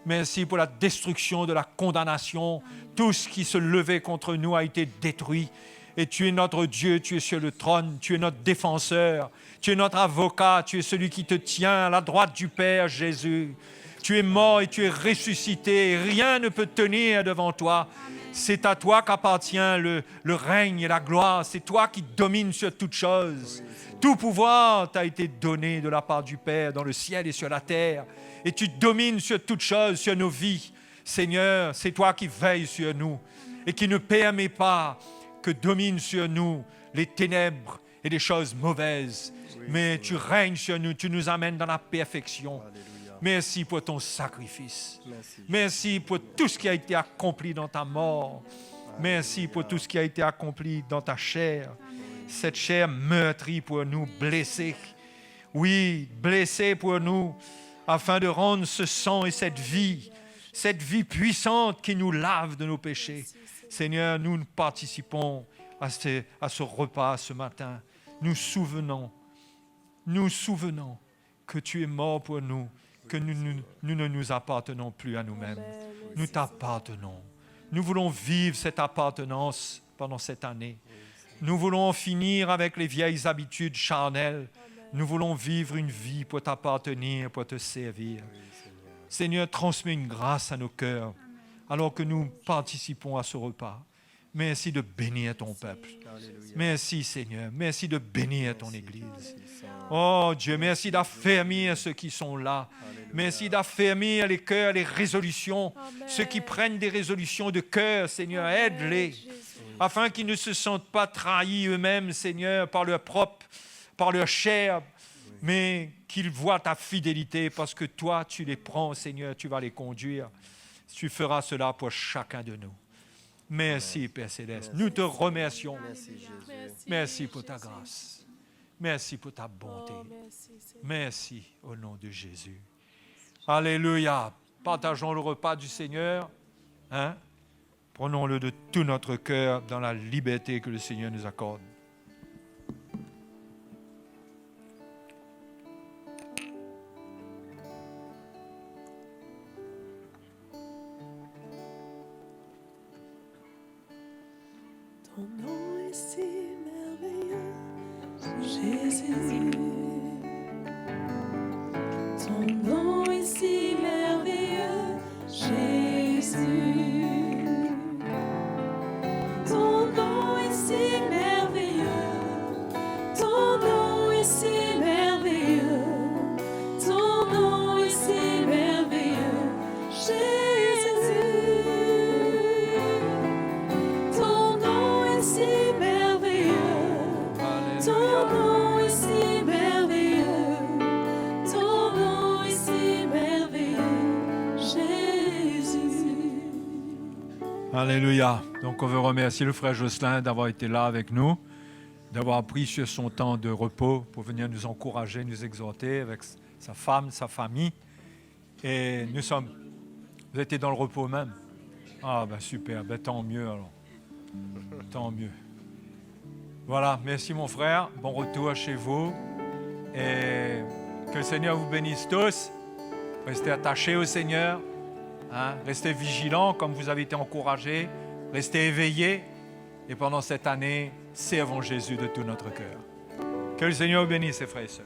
Merci pour la destruction de la condamnation. Tout ce qui se levait contre nous a été détruit. Et tu es notre Dieu, tu es sur le trône, tu es notre défenseur, tu es notre avocat, tu es celui qui te tient à la droite du Père Jésus. Tu es mort et tu es ressuscité, et rien ne peut tenir devant toi. C'est à toi qu'appartient le règne et la gloire, c'est toi qui domines sur toutes choses. Tout pouvoir t'a été donné de la part du Père dans le ciel et sur la terre. Et tu domines sur toutes choses, sur nos vies. Seigneur, c'est toi qui veilles sur nous et qui ne permet pas que dominent sur nous les ténèbres et les choses mauvaises. Mais tu règnes sur nous, tu nous amènes dans la perfection. Merci pour ton sacrifice. Merci pour tout ce qui a été accompli dans ta mort. Merci pour tout ce qui a été accompli dans ta chair. Cette chair meurtrie pour nous, blessée. Oui, blessée pour nous, afin de rendre ce sang et cette vie puissante qui nous lave de nos péchés. Seigneur, nous participons à ce repas ce matin. Nous souvenons que tu es mort pour nous, que nous ne nous appartenons plus à nous-mêmes. Nous t'appartenons. Nous voulons vivre cette appartenance pendant cette année. Nous voulons en finir avec les vieilles habitudes charnelles. Nous voulons vivre une vie pour t'appartenir, pour te servir. Seigneur, transmets une grâce à nos cœurs alors que nous participons à ce repas. Merci de bénir ton peuple. Merci Seigneur, merci de bénir ton Église. Oh Dieu, merci d'affermir ceux qui sont là. Merci d'affermir les cœurs, les résolutions. Ceux qui prennent des résolutions de cœur, Seigneur, aide-les. Afin qu'ils ne se sentent pas trahis eux-mêmes, Seigneur, par leur chair, mais qu'ils voient ta fidélité parce que toi, tu les prends, Seigneur, tu vas les conduire. Tu feras cela pour chacun de nous. Merci, Père Céleste. Nous te remercions. Merci pour ta grâce. Merci pour ta bonté. Merci au nom de Jésus. Alléluia. Partageons le repas du Seigneur. Prenons-le de tout notre cœur dans la liberté que le Seigneur nous accorde. Ton nom est si merveilleux, Jésus. Ton nom est si merveilleux, Jésus. Ton nom est si merveilleux. Ton nom est si merveilleux. Ton nom est si merveilleux, Jésus. Alléluia. Donc on veut remercier le frère Jocelyn d'avoir été là avec nous, d'avoir pris sur son temps de repos pour venir nous encourager, nous exhorter avec sa femme, sa famille. Et nous sommes Vous étiez dans le repos même? Ah ben super, ben tant mieux alors. Tant mieux. Voilà, merci mon frère, bon retour chez vous. Et que le Seigneur vous bénisse tous. Restez attachés au Seigneur. Hein? Restez vigilants comme vous avez été encouragés. Restez éveillés. Et pendant cette année, servons Jésus de tout notre cœur. Que le Seigneur vous bénisse, frères et sœurs.